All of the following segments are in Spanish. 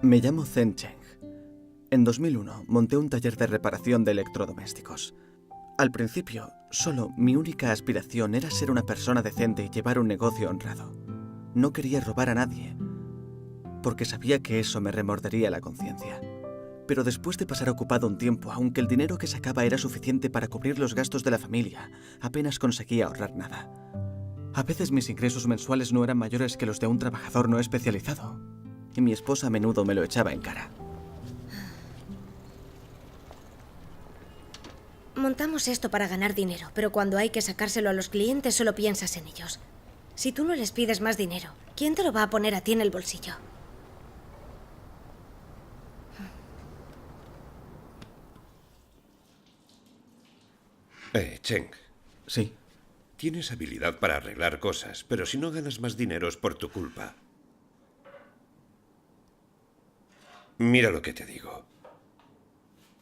Me llamo Zhen Cheng. En 2001 monté un taller de reparación de electrodomésticos. Al principio, solo mi única aspiración era ser una persona decente y llevar un negocio honrado. No quería robar a nadie, porque sabía que eso me remordería la conciencia. Pero después de pasar ocupado un tiempo, aunque el dinero que sacaba era suficiente para cubrir los gastos de la familia, apenas conseguía ahorrar nada. A veces mis ingresos mensuales no eran mayores que los de un trabajador no especializado, y mi esposa a menudo me lo echaba en cara. Montamos esto para ganar dinero, pero cuando hay que sacárselo a los clientes solo piensas en ellos. Si tú no les pides más dinero, ¿quién te lo va a poner a ti en el bolsillo? Cheng, Sí. tienes habilidad para arreglar cosas, pero si no ganas más dinero es por tu culpa. Mira lo que te digo.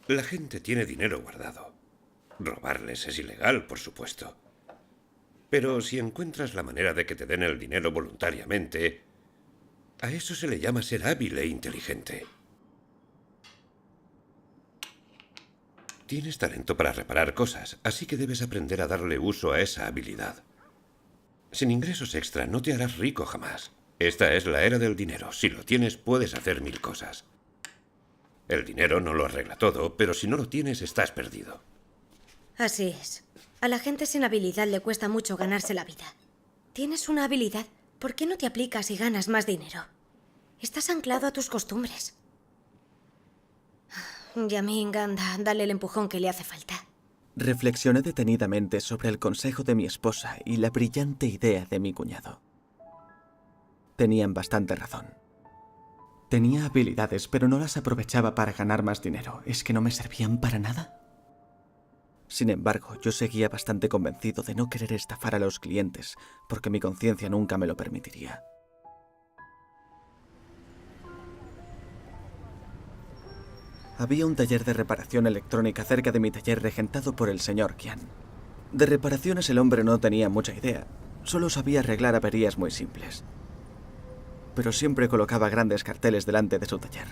La gente tiene dinero guardado. Robarles es ilegal, por supuesto. Pero si encuentras la manera de que te den el dinero voluntariamente, a eso se le llama ser hábil e inteligente. Tienes talento para reparar cosas, así que debes aprender a darle uso a esa habilidad. Sin ingresos extra no te harás rico jamás. Esta es la era del dinero. Si lo tienes, puedes hacer 1000 cosas. El dinero no lo arregla todo, pero si no lo tienes, estás perdido. Así es. A la gente sin habilidad le cuesta mucho ganarse la vida. Tienes una habilidad, ¿por qué no te aplicas y ganas más dinero? Estás anclado a tus costumbres. Yamin, anda, dale el empujón que le hace falta. Reflexioné detenidamente sobre el consejo de mi esposa y la brillante idea de mi cuñado. Tenían bastante razón. Tenía habilidades, pero no las aprovechaba para ganar más dinero. ¿Es que no me servían para nada? Sin embargo, yo seguía bastante convencido de no querer estafar a los clientes, porque mi conciencia nunca me lo permitiría. Había un taller de reparación electrónica cerca de mi taller regentado por el señor Qian. De reparaciones el hombre no tenía mucha idea, solo sabía arreglar averías muy simples. Pero siempre colocaba grandes carteles delante de su taller.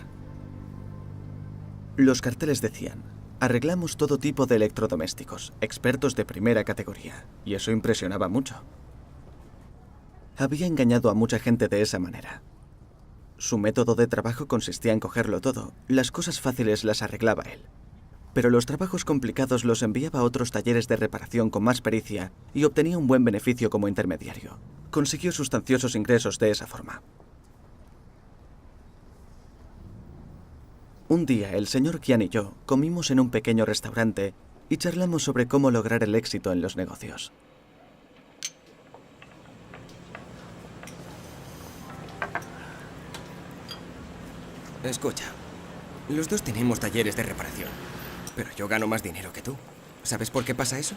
Los carteles decían: arreglamos todo tipo de electrodomésticos, expertos de primera categoría, y eso impresionaba mucho. Había engañado a mucha gente de esa manera. Su método de trabajo consistía en cogerlo todo. Las cosas fáciles las arreglaba él. Pero los trabajos complicados los enviaba a otros talleres de reparación con más pericia y obtenía un buen beneficio como intermediario. Consiguió sustanciosos ingresos de esa forma. Un día, el señor Qian y yo comimos en un pequeño restaurante y charlamos sobre cómo lograr el éxito en los negocios. Escucha, los dos tenemos talleres de reparación, pero yo gano más dinero que tú. ¿Sabes por qué pasa eso?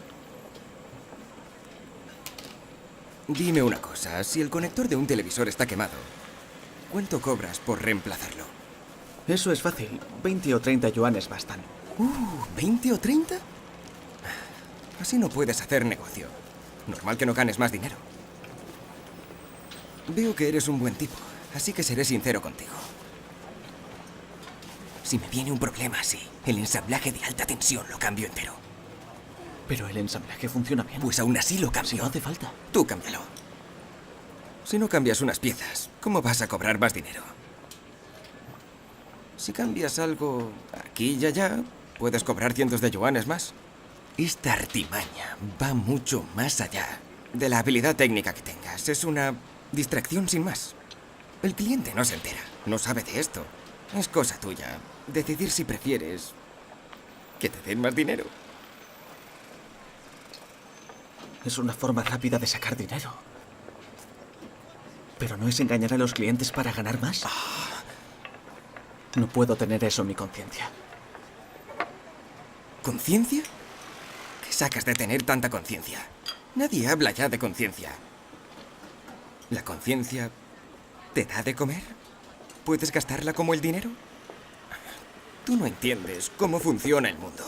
Dime una cosa, si el conector de un televisor está quemado, ¿cuánto cobras por reemplazarlo? Eso es fácil. 20 o 30 yuanes bastan. ¿20 o 30? Así no puedes hacer negocio. Normal que no ganes más dinero. Veo que eres un buen tipo, así que seré sincero contigo. Si me viene un problema así, el ensamblaje de alta tensión lo cambio entero. Pero el ensamblaje funciona bien. Pues aún así lo cambio. Si no hace falta. Tú cámbialo. Si no cambias unas piezas, ¿cómo vas a cobrar más dinero? Si cambias algo aquí y allá, puedes cobrar cientos de yuanes más. Esta artimaña va mucho más allá de la habilidad técnica que tengas. Es una distracción sin más. El cliente no se entera, no sabe de esto. Es cosa tuya decidir si prefieres que te den más dinero. Es una forma rápida de sacar dinero. ¿Pero no es engañar a los clientes para ganar más? No puedo tener eso en mi conciencia. ¿Conciencia? ¿Qué sacas de tener tanta conciencia? Nadie habla ya de conciencia. ¿La conciencia te da de comer? ¿Puedes gastarla como el dinero? Tú no entiendes cómo funciona el mundo.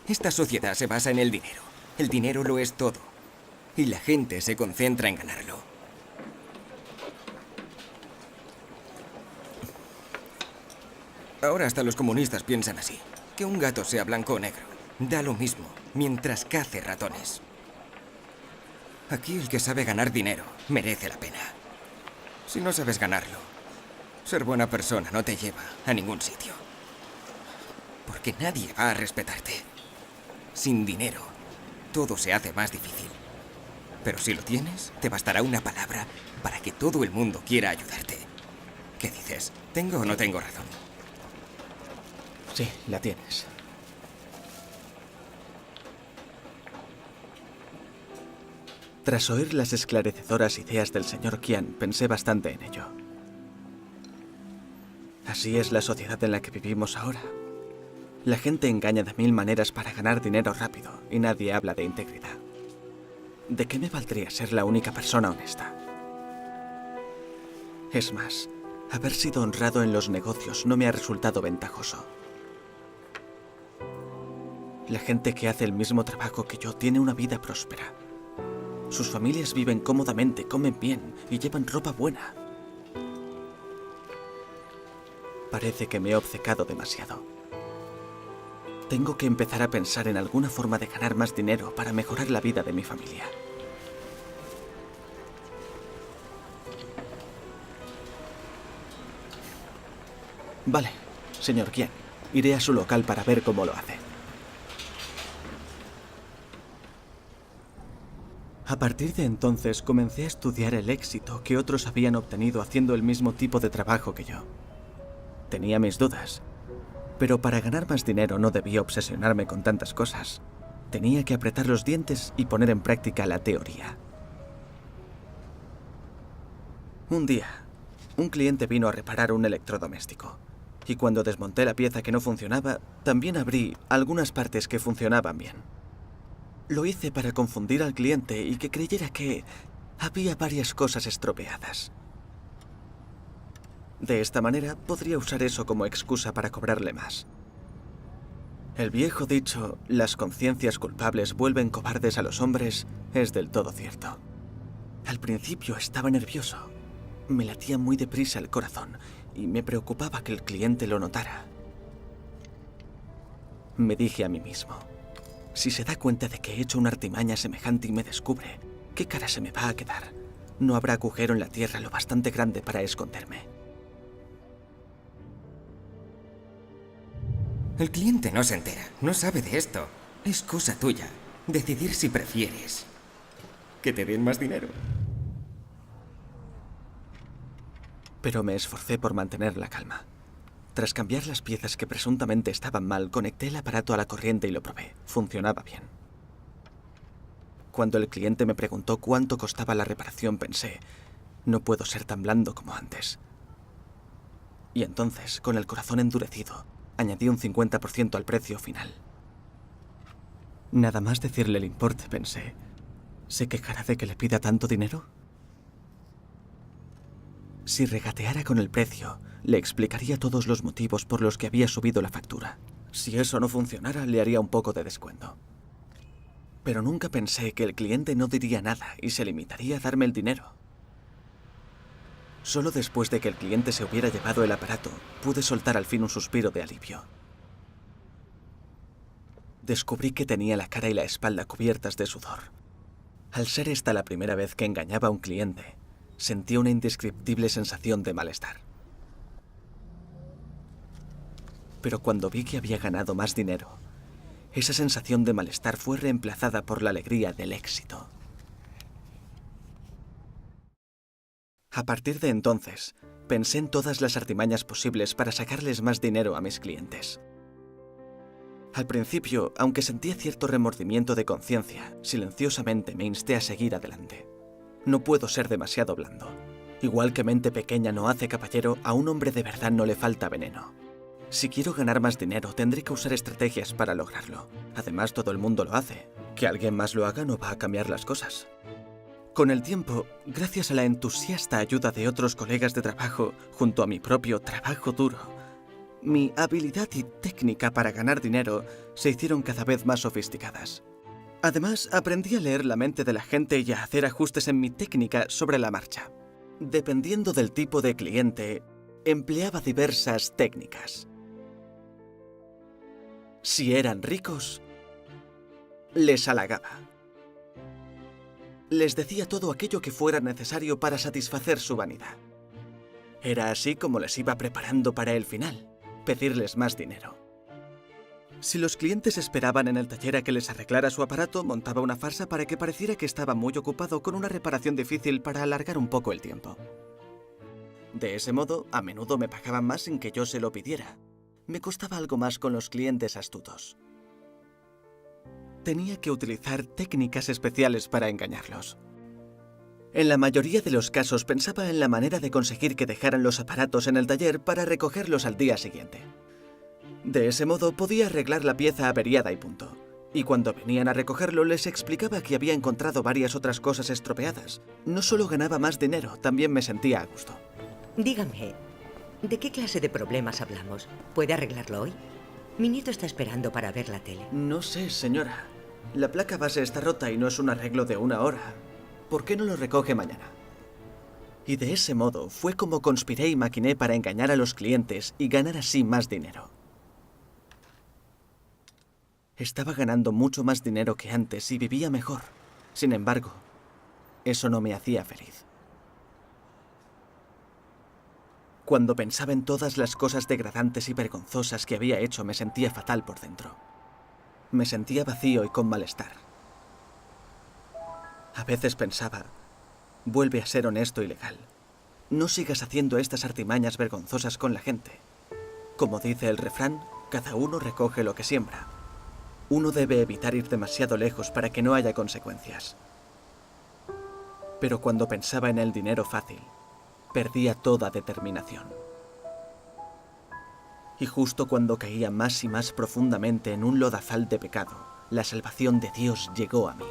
Esta sociedad se basa en el dinero. El dinero lo es todo. Y la gente se concentra en ganarlo. Ahora hasta los comunistas piensan así. Que un gato sea blanco o negro. Da lo mismo, mientras cace ratones. Aquí el que sabe ganar dinero merece la pena. Si no sabes ganarlo, ser buena persona no te lleva a ningún sitio. Porque nadie va a respetarte. Sin dinero, todo se hace más difícil. Pero si lo tienes, te bastará una palabra para que todo el mundo quiera ayudarte. ¿Qué dices? ¿Tengo o no tengo razón? Sí, la tienes. Tras oír las esclarecedoras ideas del señor Qian, pensé bastante en ello. Así es la sociedad en la que vivimos ahora. La gente engaña de mil maneras para ganar dinero rápido y nadie habla de integridad. ¿De qué me valdría ser la única persona honesta? Es más, haber sido honrado en los negocios no me ha resultado ventajoso. La gente que hace el mismo trabajo que yo tiene una vida próspera. Sus familias viven cómodamente, comen bien y llevan ropa buena. Parece que me he obcecado demasiado. Tengo que empezar a pensar en alguna forma de ganar más dinero para mejorar la vida de mi familia. Vale, señor Qian. Iré a su local para ver cómo lo hace. A partir de entonces comencé a estudiar el éxito que otros habían obtenido haciendo el mismo tipo de trabajo que yo. Tenía mis dudas, pero para ganar más dinero no debía obsesionarme con tantas cosas. Tenía que apretar los dientes y poner en práctica la teoría. Un día, un cliente vino a reparar un electrodoméstico, y cuando desmonté la pieza que no funcionaba, también abrí algunas partes que funcionaban bien. Lo hice para confundir al cliente y que creyera que había varias cosas estropeadas. De esta manera, podría usar eso como excusa para cobrarle más. El viejo dicho, las conciencias culpables vuelven cobardes a los hombres, es del todo cierto. Al principio estaba nervioso. Me latía muy deprisa el corazón y me preocupaba que el cliente lo notara. Me dije a mí mismo, si se da cuenta de que he hecho una artimaña semejante y me descubre, ¿qué cara se me va a quedar? No habrá agujero en la tierra lo bastante grande para esconderme. El cliente no se entera, no sabe de esto. Es cosa tuya decidir si prefieres que te den más dinero. Pero me esforcé por mantener la calma. Tras cambiar las piezas que presuntamente estaban mal, conecté el aparato a la corriente y lo probé. Funcionaba bien. Cuando el cliente me preguntó cuánto costaba la reparación, pensé, no puedo ser tan blando como antes. Y entonces, con el corazón endurecido, añadí un 50% al precio final. Nada más decirle el importe, pensé, ¿se quejará de que le pida tanto dinero? Si regateara con el precio, le explicaría todos los motivos por los que había subido la factura. Si eso no funcionara, le haría un poco de descuento. Pero nunca pensé que el cliente no diría nada y se limitaría a darme el dinero. Solo después de que el cliente se hubiera llevado el aparato, pude soltar al fin un suspiro de alivio. Descubrí que tenía la cara y la espalda cubiertas de sudor. Al ser esta la primera vez que engañaba a un cliente, sentí una indescriptible sensación de malestar. Pero cuando vi que había ganado más dinero, esa sensación de malestar fue reemplazada por la alegría del éxito. A partir de entonces, pensé en todas las artimañas posibles para sacarles más dinero a mis clientes. Al principio, aunque sentía cierto remordimiento de conciencia, silenciosamente me insté a seguir adelante. No puedo ser demasiado blando. Igual que mente pequeña no hace caballero, a un hombre de verdad no le falta veneno. Si quiero ganar más dinero, tendré que usar estrategias para lograrlo. Además, todo el mundo lo hace. Que alguien más lo haga no va a cambiar las cosas. Con el tiempo, gracias a la entusiasta ayuda de otros colegas de trabajo, junto a mi propio trabajo duro, mi habilidad y técnica para ganar dinero se hicieron cada vez más sofisticadas. Además, aprendí a leer la mente de la gente y a hacer ajustes en mi técnica sobre la marcha. Dependiendo del tipo de cliente, empleaba diversas técnicas. Si eran ricos, les halagaba. Les decía todo aquello que fuera necesario para satisfacer su vanidad. Era así como les iba preparando para el final, pedirles más dinero. Si los clientes esperaban en el taller a que les arreglara su aparato, montaba una farsa para que pareciera que estaba muy ocupado con una reparación difícil para alargar un poco el tiempo. De ese modo, a menudo me pagaban más sin que yo se lo pidiera. Me costaba algo más con los clientes astutos. Tenía que utilizar técnicas especiales para engañarlos. En la mayoría de los casos pensaba en la manera de conseguir que dejaran los aparatos en el taller para recogerlos al día siguiente. De ese modo podía arreglar la pieza averiada y punto. Y cuando venían a recogerlo les explicaba que había encontrado varias otras cosas estropeadas. No solo ganaba más dinero, también me sentía a gusto. Dígame, ¿de qué clase de problemas hablamos? ¿Puede arreglarlo hoy? Mi nieto está esperando para ver la tele. No sé, señora. La placa base está rota y no es un arreglo de 1 hora. ¿Por qué no lo recoge mañana? Y de ese modo fue como conspiré y maquiné para engañar a los clientes y ganar así más dinero. Estaba ganando mucho más dinero que antes y vivía mejor. Sin embargo, eso no me hacía feliz. Cuando pensaba en todas las cosas degradantes y vergonzosas que había hecho, me sentía fatal por dentro. Me sentía vacío y con malestar. A veces pensaba, vuelve a ser honesto y legal. No sigas haciendo estas artimañas vergonzosas con la gente. Como dice el refrán, cada uno recoge lo que siembra. Uno debe evitar ir demasiado lejos para que no haya consecuencias. Pero cuando pensaba en el dinero fácil, perdía toda determinación. Y justo cuando caía más y más profundamente en un lodazal de pecado, la salvación de Dios llegó a mí.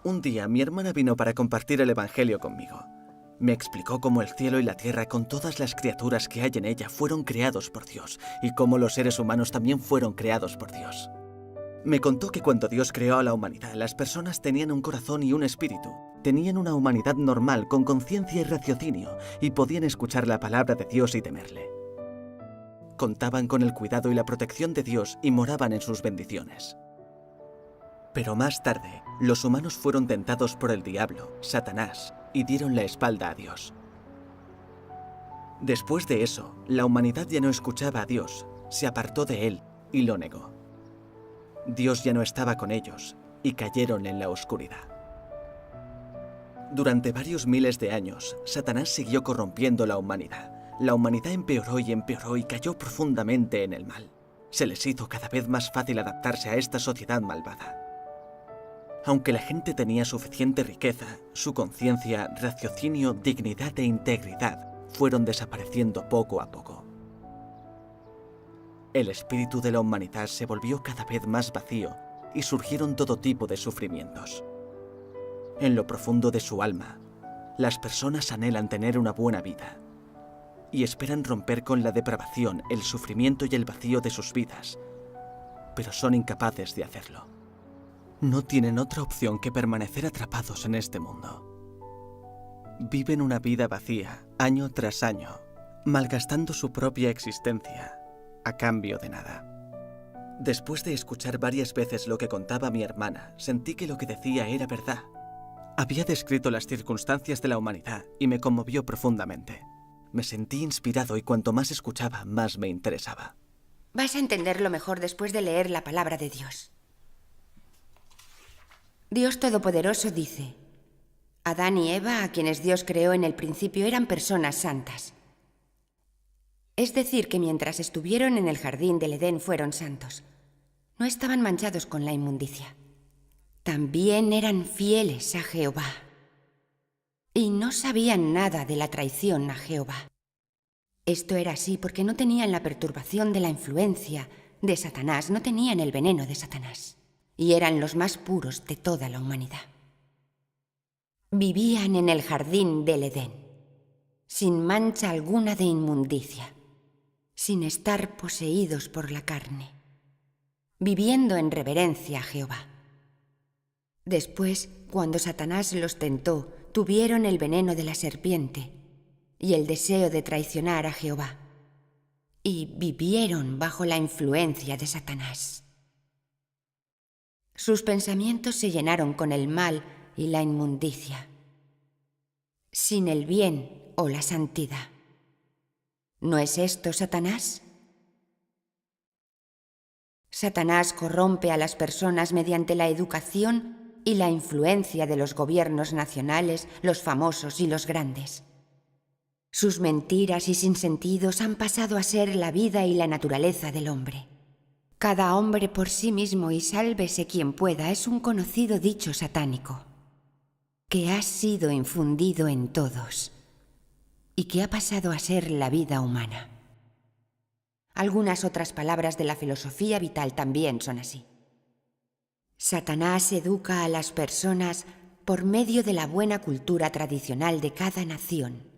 Un día mi hermana vino para compartir el Evangelio conmigo. Me explicó cómo el cielo y la tierra, con todas las criaturas que hay en ella, fueron creados por Dios, y cómo los seres humanos también fueron creados por Dios. Me contó que cuando Dios creó a la humanidad, las personas tenían un corazón y un espíritu. Tenían una humanidad normal, con conciencia y raciocinio, y podían escuchar la palabra de Dios y temerle. Contaban con el cuidado y la protección de Dios y moraban en sus bendiciones. Pero más tarde, los humanos fueron tentados por el diablo, Satanás, y dieron la espalda a Dios. Después de eso, la humanidad ya no escuchaba a Dios, se apartó de él y lo negó. Dios ya no estaba con ellos y cayeron en la oscuridad. Durante varios miles de años, Satanás siguió corrompiendo la humanidad. La humanidad empeoró y cayó profundamente en el mal. Se les hizo cada vez más fácil adaptarse a esta sociedad malvada. Aunque la gente tenía suficiente riqueza, su conciencia, raciocinio, dignidad e integridad fueron desapareciendo poco a poco. El espíritu de la humanidad se volvió cada vez más vacío y surgieron todo tipo de sufrimientos. En lo profundo de su alma, las personas anhelan tener una buena vida y esperan romper con la depravación, el sufrimiento y el vacío de sus vidas, pero son incapaces de hacerlo. No tienen otra opción que permanecer atrapados en este mundo. Viven una vida vacía, año tras año, malgastando su propia existencia, a cambio de nada. Después de escuchar varias veces lo que contaba mi hermana, sentí que lo que decía era verdad. Había descrito las circunstancias de la humanidad y me conmovió profundamente. Me sentí inspirado y cuanto más escuchaba, más me interesaba. Vas a entenderlo mejor después de leer la palabra de Dios. Dios Todopoderoso dice: Adán y Eva, a quienes Dios creó en el principio, eran personas santas. Es decir, que mientras estuvieron en el jardín del Edén fueron santos. No estaban manchados con la inmundicia. También eran fieles a Jehová. Y no sabían nada de la traición a Jehová. Esto era así porque no tenían la perturbación de la influencia de Satanás, no tenían el veneno de Satanás. Y eran los más puros de toda la humanidad. Vivían en el jardín del Edén, sin mancha alguna de inmundicia, sin estar poseídos por la carne, viviendo en reverencia a Jehová. Después, cuando Satanás los tentó, tuvieron el veneno de la serpiente y el deseo de traicionar a Jehová. y vivieron bajo la influencia de Satanás. Sus pensamientos se llenaron con el mal y la inmundicia, sin el bien o la santidad. ¿No es esto Satanás? Satanás corrompe a las personas mediante la educación y la influencia de los gobiernos nacionales, los famosos y los grandes. Sus mentiras y sinsentidos han pasado a ser la vida y la naturaleza del hombre. Cada hombre por sí mismo y sálvese quien pueda es un conocido dicho satánico, que ha sido infundido en todos y que ha pasado a ser la vida humana. Algunas otras palabras de la filosofía vital también son así. Satanás educa a las personas por medio de la buena cultura tradicional de cada nación.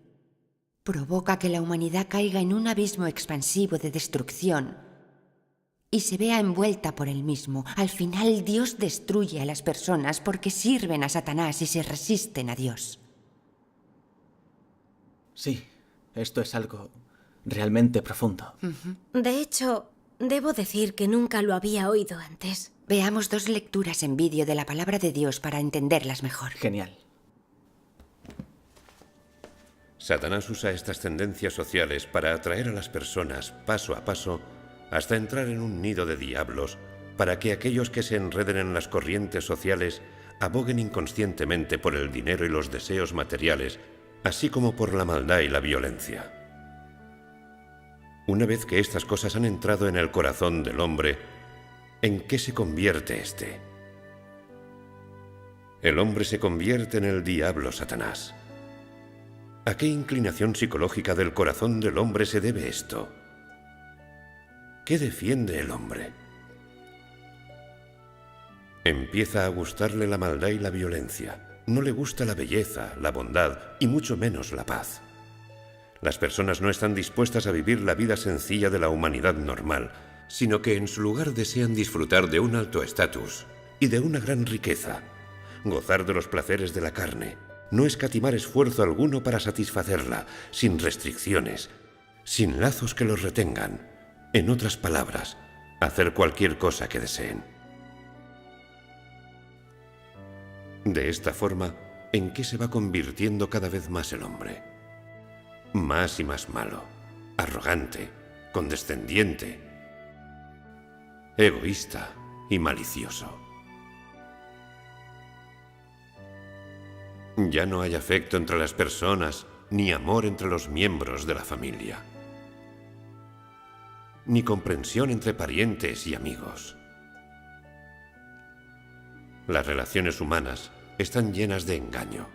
Provoca que la humanidad caiga en un abismo expansivo de destrucción y se vea envuelta por él mismo. Al final, Dios destruye a las personas porque sirven a Satanás y se resisten a Dios. Sí, esto es algo realmente profundo. De hecho, debo decir que nunca lo había oído antes. Veamos 2 lecturas en vídeo de la palabra de Dios para entenderlas mejor. Genial. Satanás usa estas tendencias sociales para atraer a las personas paso a paso hasta entrar en un nido de diablos para que aquellos que se enreden en las corrientes sociales aboguen inconscientemente por el dinero y los deseos materiales, así como por la maldad y la violencia. Una vez que estas cosas han entrado en el corazón del hombre, ¿en qué se convierte éste? El hombre se convierte en el diablo Satanás. ¿A qué inclinación psicológica del corazón del hombre se debe esto? ¿Qué defiende el hombre? Empieza a gustarle la maldad y la violencia. No le gusta la belleza, la bondad y mucho menos la paz. Las personas no están dispuestas a vivir la vida sencilla de la humanidad normal, sino que en su lugar desean disfrutar de un alto estatus y de una gran riqueza, gozar de los placeres de la carne, no escatimar esfuerzo alguno para satisfacerla, sin restricciones, sin lazos que los retengan. En otras palabras, hacer cualquier cosa que deseen. De esta forma, ¿en qué se va convirtiendo cada vez más el hombre? Más y más malo, arrogante, condescendiente, egoísta y malicioso. Ya no hay afecto entre las personas, ni amor entre los miembros de la familia, ni comprensión entre parientes y amigos. Las relaciones humanas están llenas de engaño,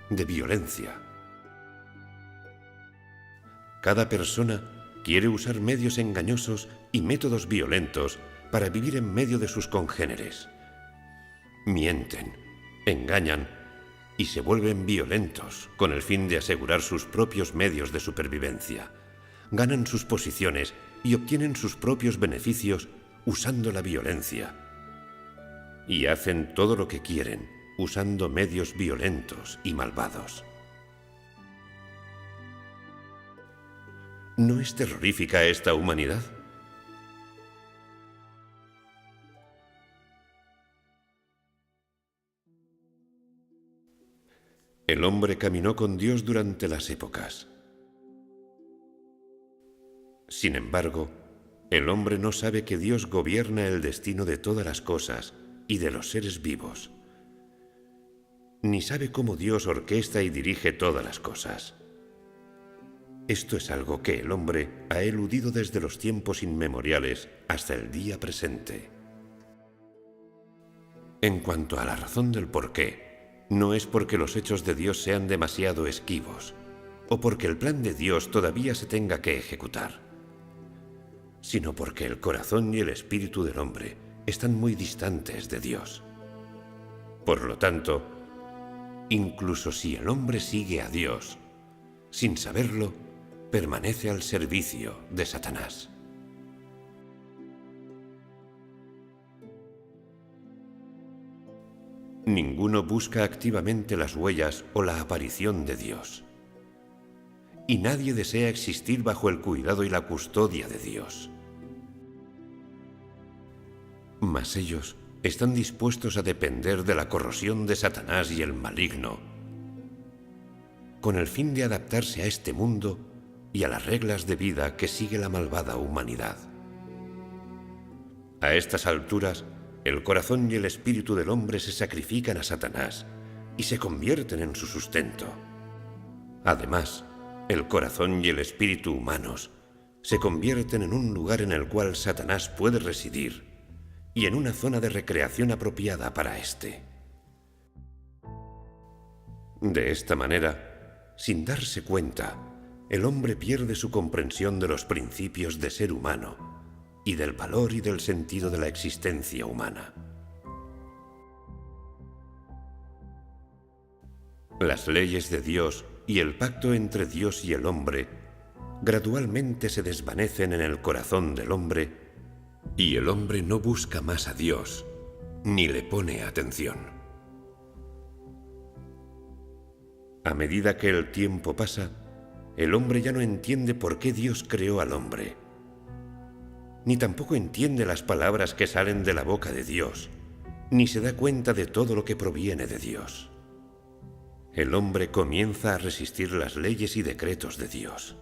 de violencia. Cada persona quiere usar medios engañosos y métodos violentos para vivir en medio de sus congéneres. Mienten, engañan y se vuelven violentos con el fin de asegurar sus propios medios de supervivencia. Ganan sus posiciones y obtienen sus propios beneficios usando la violencia. Y hacen todo lo que quieren usando medios violentos y malvados. ¿No es terrorífica esta humanidad? El hombre caminó con Dios durante las épocas. Sin embargo, el hombre no sabe que Dios gobierna el destino de todas las cosas y de los seres vivos, ni sabe cómo Dios orquesta y dirige todas las cosas. Esto es algo que el hombre ha eludido desde los tiempos inmemoriales hasta el día presente. En cuanto a la razón del porqué, no es porque los hechos de Dios sean demasiado esquivos, o porque el plan de Dios todavía se tenga que ejecutar, sino porque el corazón y el espíritu del hombre están muy distantes de Dios. Por lo tanto, incluso si el hombre sigue a Dios, sin saberlo, permanece al servicio de Satanás. Ninguno busca activamente las huellas o la aparición de Dios. y nadie desea existir bajo el cuidado y la custodia de Dios. Mas ellos están dispuestos a depender de la corrosión de Satanás y el maligno, con el fin de adaptarse a este mundo y a las reglas de vida que sigue la malvada humanidad. A estas alturas, el corazón y el espíritu del hombre se sacrifican a Satanás y se convierten en su sustento. Además, el corazón y el espíritu humanos se convierten en un lugar en el cual Satanás puede residir y en una zona de recreación apropiada para éste. De esta manera, sin darse cuenta, el hombre pierde su comprensión de los principios de ser humano y del valor y del sentido de la existencia humana. Las leyes de Dios y el pacto entre Dios y el hombre gradualmente se desvanecen en el corazón del hombre y el hombre no busca más a Dios ni le pone atención. A medida que el tiempo pasa, el hombre ya no entiende por qué Dios creó al hombre, ni tampoco entiende las palabras que salen de la boca de Dios, ni se da cuenta de todo lo que proviene de Dios. El hombre comienza a resistir las leyes y decretos de Dios.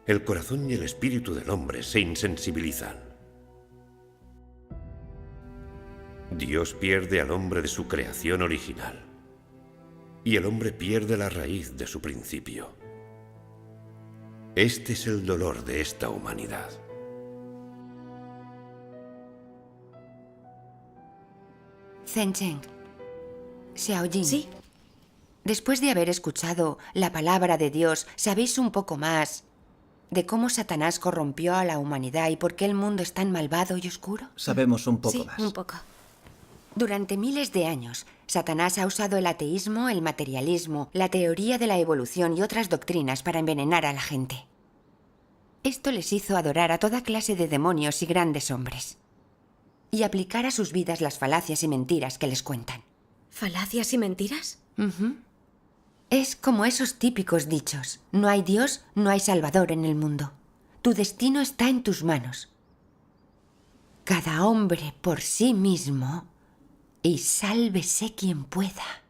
El corazón y el espíritu del hombre se insensibilizan. Dios pierde al hombre de su creación original, y el hombre pierde la raíz de su principio. Este es el dolor de esta humanidad. Zhen Cheng. Xiaojin. Sí. Después de haber escuchado la palabra de Dios, ¿sabéis un poco más de cómo Satanás corrompió a la humanidad y por qué el mundo es tan malvado y oscuro? Sabemos un poco Sí, más. un poco. Durante miles de años, Satanás ha usado el ateísmo, el materialismo, la teoría de la evolución y otras doctrinas para envenenar a la gente. Esto les hizo adorar a toda clase de demonios y grandes hombres, y aplicar a sus vidas las falacias y mentiras que les cuentan. ¿Falacias y mentiras? Ujú. Es como esos típicos dichos: no hay Dios, no hay Salvador en el mundo. Tu destino está en tus manos. Cada hombre por sí mismo, y sálvese quien pueda.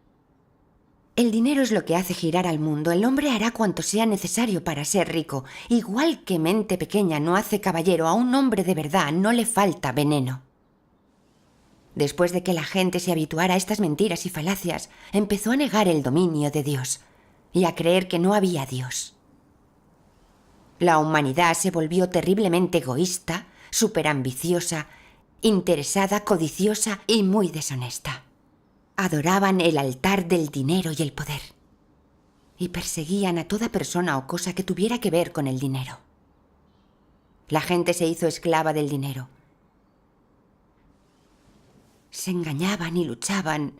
El dinero es lo que hace girar al mundo. El hombre hará cuanto sea necesario para ser rico. Igual que mente pequeña no hace caballero, a un hombre de verdad no le falta veneno. Después de que la gente se habituara a estas mentiras y falacias, empezó a negar el dominio de Dios y a creer que no había Dios. La humanidad se volvió terriblemente egoísta, superambiciosa, interesada, codiciosa y muy deshonesta. Adoraban el altar del dinero y el poder, y perseguían a toda persona o cosa que tuviera que ver con el dinero. La gente se hizo esclava del dinero. Se engañaban y luchaban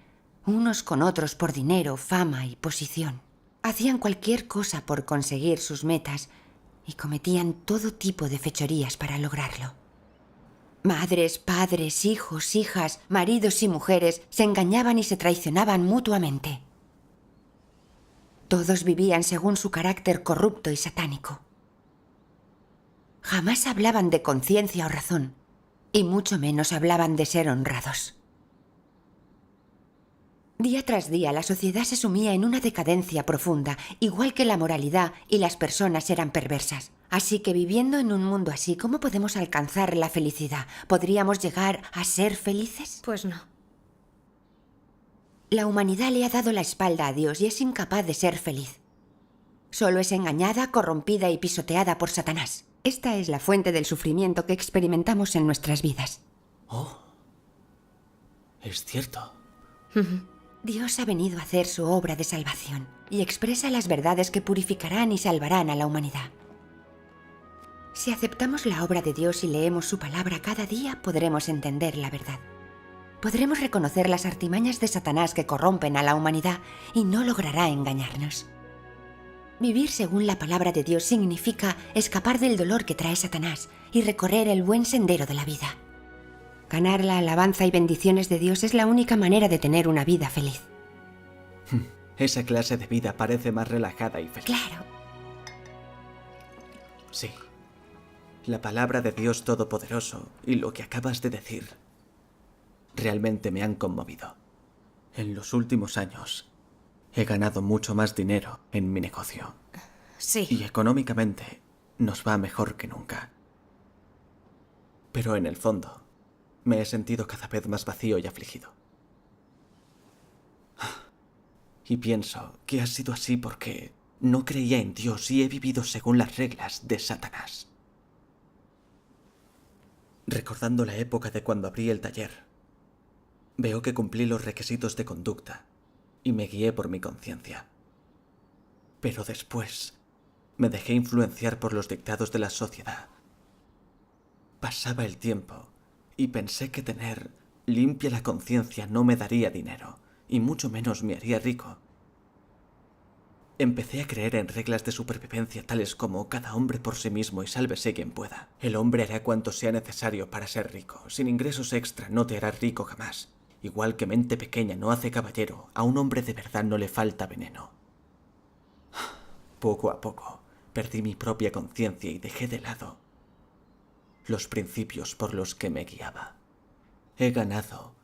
unos con otros por dinero, fama y posición. Hacían cualquier cosa por conseguir sus metas y cometían todo tipo de fechorías para lograrlo. Madres, padres, hijos, hijas, maridos y mujeres se engañaban y se traicionaban mutuamente. Todos vivían según su carácter corrupto y satánico. Jamás hablaban de conciencia o razón, y mucho menos hablaban de ser honrados. Día tras día la sociedad se sumía en una decadencia profunda, igual que la moralidad y las personas eran perversas. Así que viviendo en un mundo así, ¿cómo podemos alcanzar la felicidad? ¿Podríamos llegar a ser felices? Pues no. La humanidad le ha dado la espalda a Dios y es incapaz de ser feliz. Solo es engañada, corrompida y pisoteada por Satanás. Esta es la fuente del sufrimiento que experimentamos en nuestras vidas. Oh, es cierto. Dios ha venido a hacer su obra de salvación y expresa las verdades que purificarán y salvarán a la humanidad. Si aceptamos la obra de Dios y leemos su palabra cada día, podremos entender la verdad. Podremos reconocer las artimañas de Satanás que corrompen a la humanidad y no logrará engañarnos. Vivir según la palabra de Dios significa escapar del dolor que trae Satanás y recorrer el buen sendero de la vida. Ganar la alabanza y bendiciones de Dios es la única manera de tener una vida feliz. Esa clase de vida parece más relajada y feliz. Claro. Sí. La palabra de Dios Todopoderoso y lo que acabas de decir realmente me han conmovido. En los últimos años he ganado mucho más dinero en mi negocio. Sí. Y económicamente nos va mejor que nunca. Pero en el fondo me he sentido cada vez más vacío y afligido. Y pienso que ha sido así porque no creía en Dios y he vivido según las reglas de Satanás. Recordando la época de cuando abrí el taller, veo que cumplí los requisitos de conducta y me guié por mi conciencia. Pero después me dejé influenciar por los dictados de la sociedad. Pasaba el tiempo y pensé que tener limpia la conciencia no me daría dinero, y mucho menos me haría rico. Empecé a creer en reglas de supervivencia tales como cada hombre por sí mismo y sálvese quien pueda. El hombre hará cuanto sea necesario para ser rico. Sin ingresos extra no te harás rico jamás. Igual que mente pequeña no hace caballero, a un hombre de verdad no le falta veneno. Poco a poco perdí mi propia conciencia y dejé de lado los principios por los que me guiaba. He ganado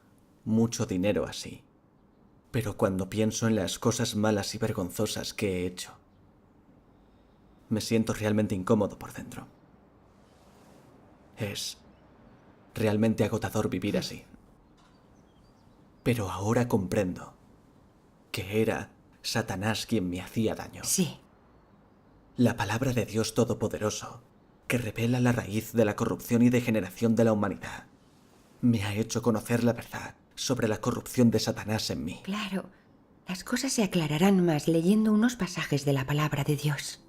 mucho dinero así. Pero cuando pienso en las cosas malas y vergonzosas que he hecho, me siento realmente incómodo por dentro. Es realmente agotador vivir así. Pero ahora comprendo que era Satanás quien me hacía daño. Sí. La palabra de Dios Todopoderoso, que revela la raíz de la corrupción y degeneración de la humanidad, me ha hecho conocer la verdad sobre la corrupción de Satanás en mí. Claro. Las cosas se aclararán más leyendo unos pasajes de la palabra de Dios.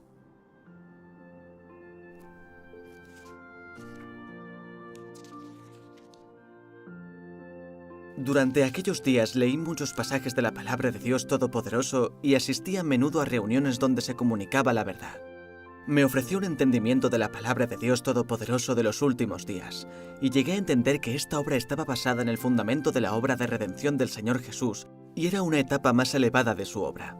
Durante aquellos días leí muchos pasajes de la palabra de Dios Todopoderoso y asistí a menudo a reuniones donde se comunicaba la verdad. Me ofreció un entendimiento de la palabra de Dios Todopoderoso de los últimos días, y llegué a entender que esta obra estaba basada en el fundamento de la obra de redención del Señor Jesús, y era una etapa más elevada de su obra.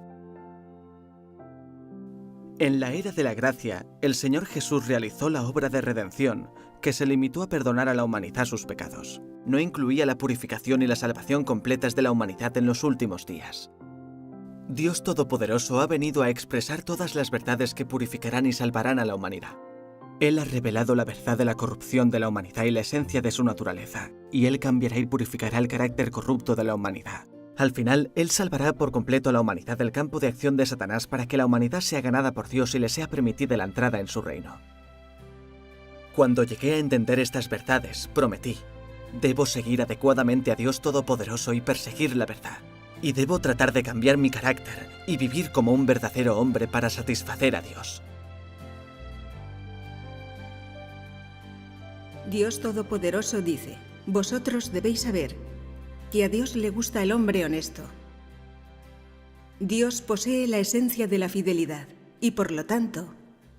En la era de la gracia, el Señor Jesús realizó la obra de redención, que se limitó a perdonar a la humanidad sus pecados. No incluía la purificación y la salvación completas de la humanidad en los últimos días. Dios Todopoderoso ha venido a expresar todas las verdades que purificarán y salvarán a la humanidad. Él ha revelado la verdad de la corrupción de la humanidad y la esencia de su naturaleza, y Él cambiará y purificará el carácter corrupto de la humanidad. Al final, Él salvará por completo a la humanidad del campo de acción de Satanás para que la humanidad sea ganada por Dios y le sea permitida la entrada en su reino. Cuando llegué a entender estas verdades, prometí: debo seguir adecuadamente a Dios Todopoderoso y perseguir la verdad. Y debo tratar de cambiar mi carácter y vivir como un verdadero hombre para satisfacer a Dios. Dios Todopoderoso dice: vosotros debéis saber que a Dios le gusta el hombre honesto. Dios posee la esencia de la fidelidad y, por lo tanto,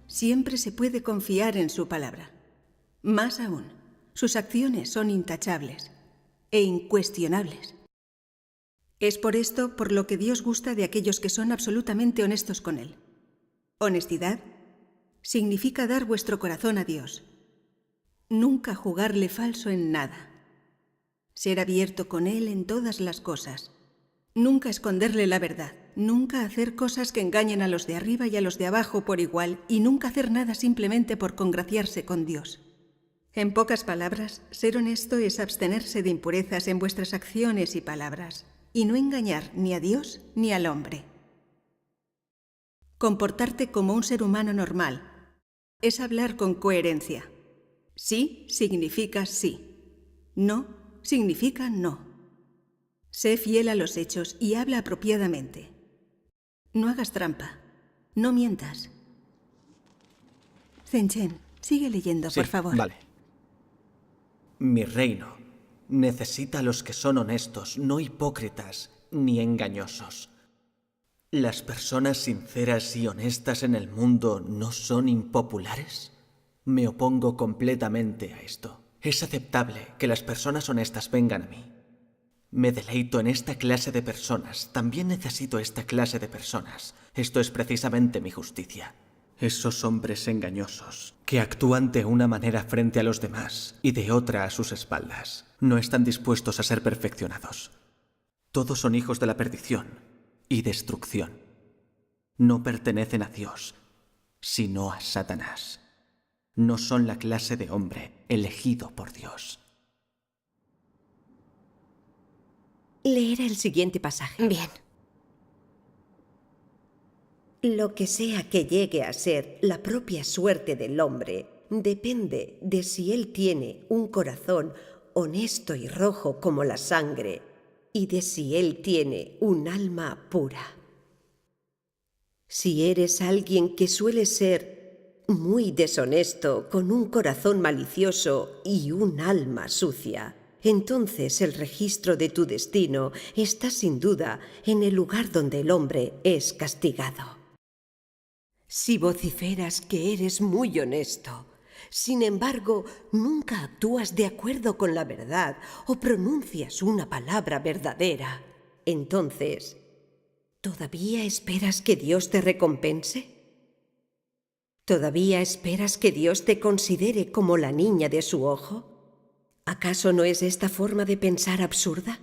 siempre se puede confiar en su palabra. Más aún, sus acciones son intachables e incuestionables. Es por esto por lo que Dios gusta de aquellos que son absolutamente honestos con Él. Honestidad significa dar vuestro corazón a Dios. Nunca jugarle falso en nada. Ser abierto con Él en todas las cosas. Nunca esconderle la verdad. Nunca hacer cosas que engañen a los de arriba y a los de abajo por igual, y nunca hacer nada simplemente por congraciarse con Dios. En pocas palabras, ser honesto es abstenerse de impurezas en vuestras acciones y palabras, y no engañar ni a Dios ni al hombre. Comportarte como un ser humano normal es hablar con coherencia. Sí significa sí. No significa no. Sé fiel a los hechos y habla apropiadamente. No hagas trampa. No mientas. Chen, sigue leyendo, Sí, por favor. Vale. Mi reino necesita a los que son honestos, no hipócritas ni engañosos. ¿Las personas sinceras y honestas en el mundo no son impopulares? Me opongo completamente a esto. Es aceptable que las personas honestas vengan a mí. Me deleito en esta clase de personas. También necesito esta clase de personas. Esto es precisamente mi justicia. Esos hombres engañosos, que actúan de una manera frente a los demás y de otra a sus espaldas, no están dispuestos a ser perfeccionados. Todos son hijos de la perdición y destrucción. No pertenecen a Dios, sino a Satanás. No son la clase de hombre elegido por Dios. Leeré el siguiente pasaje. Bien. Lo que sea que llegue a ser la propia suerte del hombre depende de si él tiene un corazón honesto y rojo como la sangre y de si él tiene un alma pura. Si eres alguien que suele ser muy deshonesto, con un corazón malicioso y un alma sucia, entonces el registro de tu destino está sin duda en el lugar donde el hombre es castigado. Si vociferas que eres muy honesto, sin embargo, nunca actúas de acuerdo con la verdad o pronuncias una palabra verdadera, entonces, ¿todavía esperas que Dios te recompense? ¿Todavía esperas que Dios te considere como la niña de su ojo? ¿Acaso no es esta forma de pensar absurda?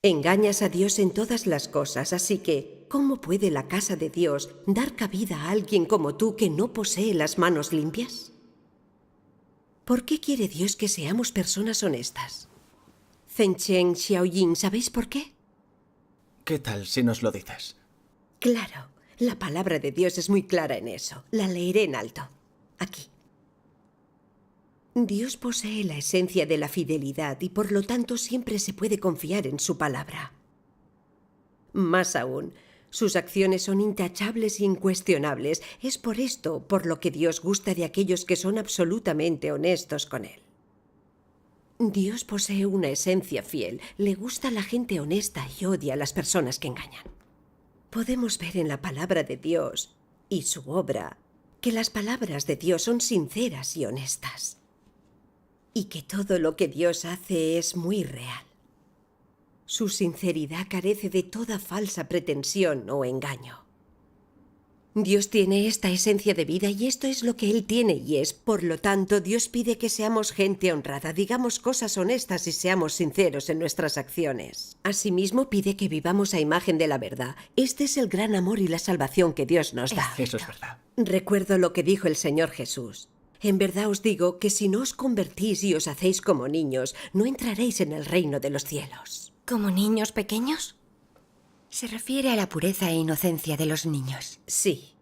Engañas a Dios en todas las cosas, así que, ¿cómo puede la casa de Dios dar cabida a alguien como tú que no posee las manos limpias? ¿Por qué quiere Dios que seamos personas honestas? Zhen Chen Xiaoyin, ¿sabéis por qué? ¿Qué tal si nos lo dices? Claro, la palabra de Dios es muy clara en eso. La leeré en alto. Aquí. Dios posee la esencia de la fidelidad y por lo tanto siempre se puede confiar en su palabra. Más aún, sus acciones son intachables e incuestionables. Es por esto por lo que Dios gusta de aquellos que son absolutamente honestos con Él. Dios posee una esencia fiel, le gusta la gente honesta y odia a las personas que engañan. Podemos ver en la palabra de Dios y su obra que las palabras de Dios son sinceras y honestas, y que todo lo que Dios hace es muy real. Su sinceridad carece de toda falsa pretensión o engaño. Dios tiene esta esencia de vida y esto es lo que Él tiene y es. Por lo tanto, Dios pide que seamos gente honrada, digamos cosas honestas y seamos sinceros en nuestras acciones. Asimismo, pide que vivamos a imagen de la verdad. Este es el gran amor y la salvación que Dios nos da. Eso es verdad. Recuerdo lo que dijo el Señor Jesús. En verdad os digo que si no os convertís y os hacéis como niños, no entraréis en el reino de los cielos. ¿Como niños pequeños? Se refiere a la pureza e inocencia de los niños. Sí.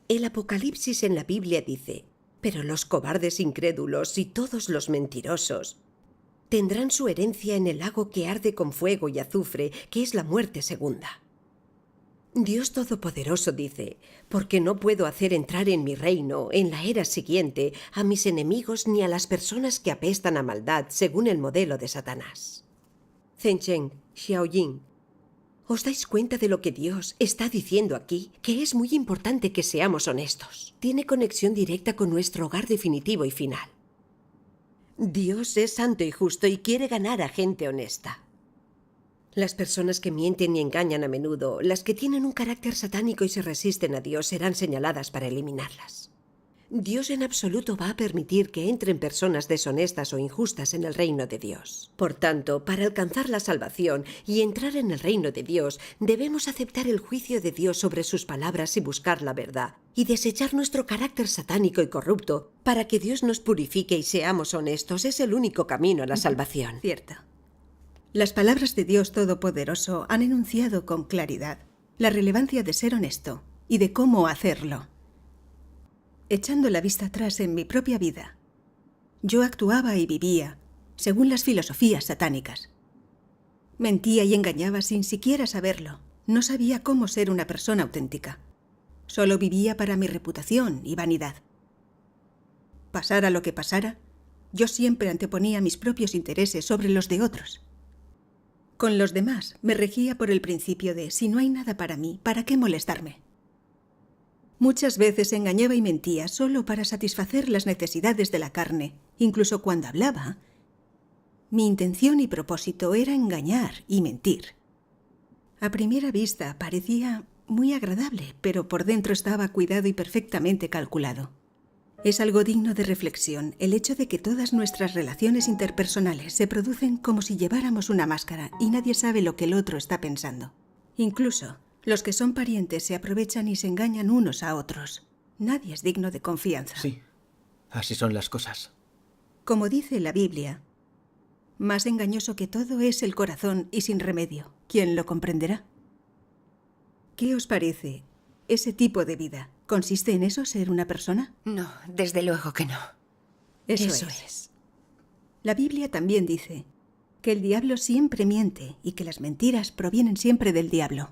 El Apocalipsis en la Biblia dice: pero los cobardes incrédulos y todos los mentirosos tendrán su herencia en el lago que arde con fuego y azufre, que es la muerte segunda. Dios Todopoderoso dice: porque no puedo hacer entrar en mi reino, en la era siguiente, a mis enemigos ni a las personas que apestan a maldad según el modelo de Satanás. Zhen Chen Xiaoyin, ¿os dais cuenta de lo que Dios está diciendo aquí? Que es muy importante que seamos honestos. Tiene conexión directa con nuestro hogar definitivo y final. Dios es santo y justo y quiere ganar a gente honesta. Las personas que mienten y engañan a menudo, las que tienen un carácter satánico y se resisten a Dios, serán señaladas para eliminarlas. Dios en absoluto va a permitir que entren personas deshonestas o injustas en el reino de Dios. Por tanto, para alcanzar la salvación y entrar en el reino de Dios, debemos aceptar el juicio de Dios sobre sus palabras y buscar la verdad, y desechar nuestro carácter satánico y corrupto para que Dios nos purifique y seamos honestos. Es el único camino a la salvación. Cierto. Las palabras de Dios Todopoderoso han enunciado con claridad la relevancia de ser honesto y de cómo hacerlo. Echando la vista atrás en mi propia vida, yo actuaba y vivía según las filosofías satánicas. Mentía y engañaba sin siquiera saberlo. No sabía cómo ser una persona auténtica. Solo vivía para mi reputación y vanidad. Pasara lo que pasara, yo siempre anteponía mis propios intereses sobre los de otros. Con los demás me regía por el principio de: si no hay nada para mí, ¿para qué molestarme? Muchas veces engañaba y mentía solo para satisfacer las necesidades de la carne. Incluso cuando hablaba, Mi intención y propósito era engañar y mentir. A primera vista parecía muy agradable, pero por dentro estaba cuidado y perfectamente calculado. Es algo digno de reflexión el hecho de que todas nuestras relaciones interpersonales se producen como si lleváramos una máscara y nadie sabe lo que el otro está pensando. Incluso los que son parientes se aprovechan y se engañan unos a otros. Nadie es digno de confianza. Sí, así son las cosas. Como dice la Biblia, más engañoso que todo es el corazón y sin remedio. ¿Quién lo comprenderá? ¿Qué os parece ese tipo de vida? ¿Consiste en eso, ser una persona? No, desde luego que no. Eso es. La Biblia también dice que el diablo siempre miente y que las mentiras provienen siempre del diablo.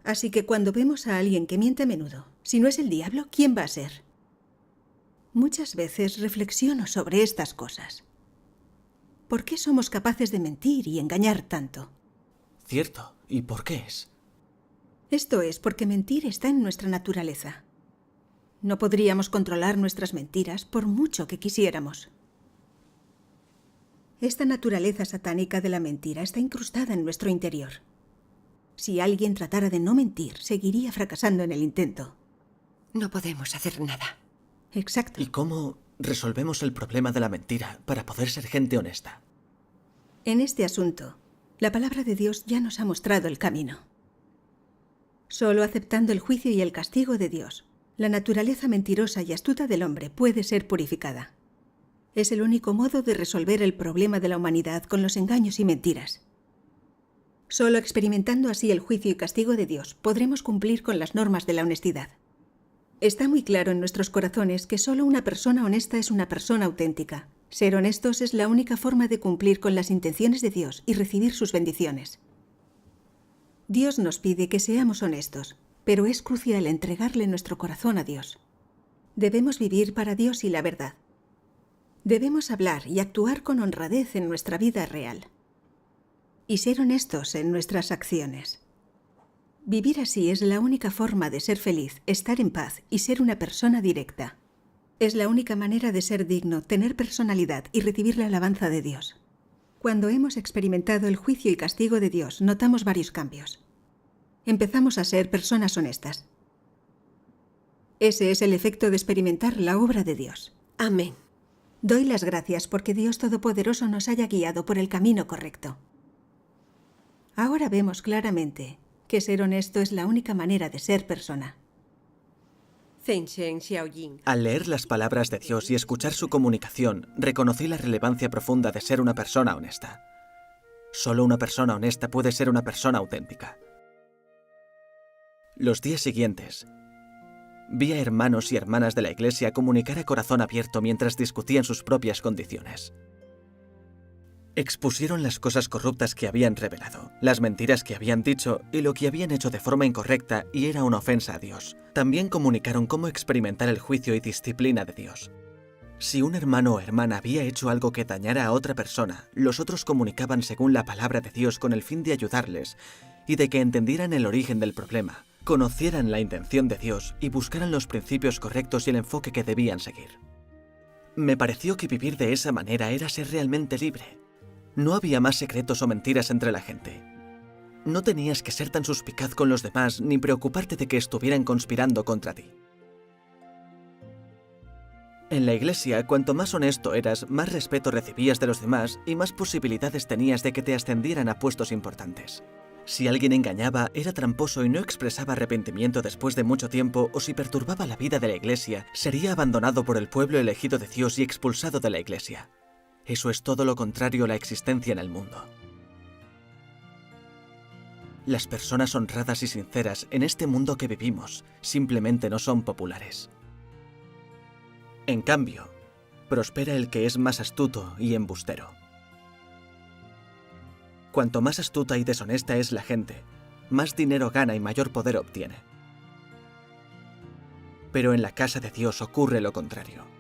Así que cuando vemos a alguien que miente a menudo, si no es el diablo, ¿quién va a ser? Muchas veces reflexiono sobre estas cosas. ¿Por qué somos capaces de mentir y engañar tanto? Cierto. ¿Y por qué es? Esto es porque mentir está en nuestra naturaleza. No podríamos controlar nuestras mentiras por mucho que quisiéramos. Esta naturaleza satánica de la mentira está incrustada en nuestro interior. Si alguien tratara de no mentir, seguiría fracasando en el intento. No podemos hacer nada. Exacto. ¿Y cómo resolvemos el problema de la mentira para poder ser gente honesta? En este asunto, la palabra de Dios ya nos ha mostrado el camino. Solo aceptando el juicio y el castigo de Dios, la naturaleza mentirosa y astuta del hombre puede ser purificada. Es el único modo de resolver el problema de la humanidad con los engaños y mentiras. Solo experimentando así el juicio y castigo de Dios podremos cumplir con las normas de la honestidad. Está muy claro en nuestros corazones que solo una persona honesta es una persona auténtica. Ser honestos es la única forma de cumplir con las intenciones de Dios y recibir sus bendiciones. Dios nos pide que seamos honestos, pero es crucial entregarle nuestro corazón a Dios. Debemos vivir para Dios y la verdad. Debemos hablar y actuar con honradez en nuestra vida real. Y ser honestos en nuestras acciones. Vivir así es la única forma de ser feliz, estar en paz y ser una persona directa. Es la única manera de ser digno, tener personalidad y recibir la alabanza de Dios. Cuando hemos experimentado el juicio y castigo de Dios, notamos varios cambios. Empezamos a ser personas honestas. Ese es el efecto de experimentar la obra de Dios. Amén. Doy las gracias porque Dios Todopoderoso nos haya guiado por el camino correcto. Ahora vemos claramente que ser honesto es la única manera de ser persona. Al leer las palabras de Dios y escuchar su comunicación, reconocí la relevancia profunda de ser una persona honesta. Solo una persona honesta puede ser una persona auténtica. Los días siguientes, vi a hermanos y hermanas de la iglesia comunicar a corazón abierto mientras discutían sus propias condiciones. Expusieron las cosas corruptas que habían revelado, las mentiras que habían dicho y lo que habían hecho de forma incorrecta y era una ofensa a Dios. También comunicaron cómo experimentar el juicio y disciplina de Dios. Si un hermano o hermana había hecho algo que dañara a otra persona, los otros comunicaban según la palabra de Dios con el fin de ayudarles y de que entendieran el origen del problema, conocieran la intención de Dios y buscaran los principios correctos y el enfoque que debían seguir. Me pareció que vivir de esa manera era ser realmente libre. No había más secretos o mentiras entre la gente. No tenías que ser tan suspicaz con los demás ni preocuparte de que estuvieran conspirando contra ti. En la iglesia, cuanto más honesto eras, más respeto recibías de los demás y más posibilidades tenías de que te ascendieran a puestos importantes. Si alguien engañaba, era tramposo y no expresaba arrepentimiento después de mucho tiempo, o si perturbaba la vida de la iglesia, sería abandonado por el pueblo elegido de Dios y expulsado de la iglesia. Eso es todo lo contrario a la existencia en el mundo. Las personas honradas y sinceras en este mundo que vivimos simplemente no son populares. En cambio, prospera el que es más astuto y embustero. Cuanto más astuta y deshonesta es la gente, más dinero gana y mayor poder obtiene. Pero en la casa de Dios ocurre lo contrario.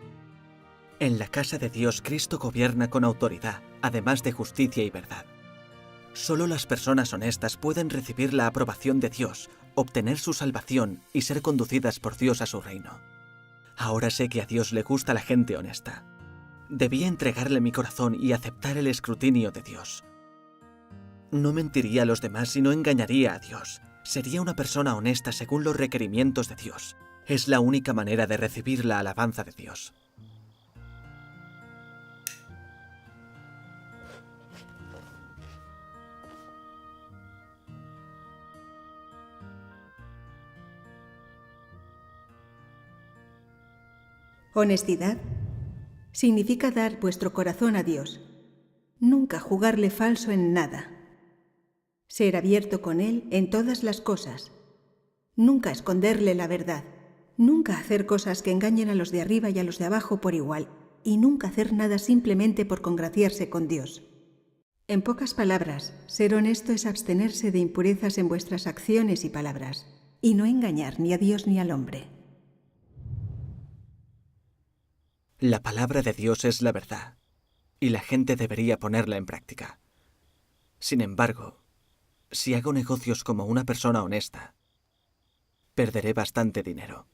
En la casa de Dios, Cristo gobierna con autoridad, además de justicia y verdad. Solo las personas honestas pueden recibir la aprobación de Dios, obtener su salvación y ser conducidas por Dios a su reino. Ahora sé que a Dios le gusta la gente honesta. Debía entregarle mi corazón y aceptar el escrutinio de Dios. No mentiría a los demás y no engañaría a Dios. Sería una persona honesta según los requerimientos de Dios. Es la única manera de recibir la alabanza de Dios. Honestidad significa dar vuestro corazón a Dios. Nunca jugarle falso en nada. Ser abierto con Él en todas las cosas. Nunca esconderle la verdad. Nunca hacer cosas que engañen a los de arriba y a los de abajo por igual. Y nunca hacer nada simplemente por congraciarse con Dios. En pocas palabras, ser honesto es abstenerse de impurezas en vuestras acciones y palabras, y no engañar ni a Dios ni al hombre. La palabra de Dios es la verdad, y la gente debería ponerla en práctica. Sin embargo, si hago negocios como una persona honesta, perderé bastante dinero.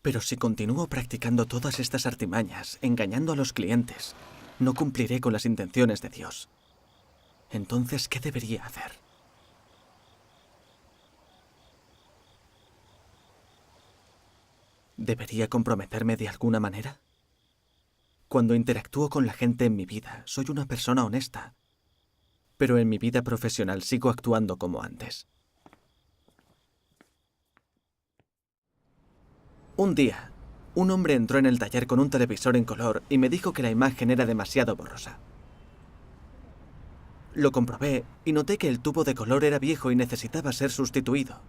Pero si continúo practicando todas estas artimañas, engañando a los clientes, no cumpliré con las intenciones de Dios. Entonces, ¿qué debería hacer? ¿Debería comprometerme de alguna manera? Cuando interactúo con la gente en mi vida, soy una persona honesta, pero en mi vida profesional sigo actuando como antes. Un día, un hombre entró en el taller con un televisor en color y me dijo que la imagen era demasiado borrosa. Lo comprobé y noté que el tubo de color era viejo y necesitaba ser sustituido.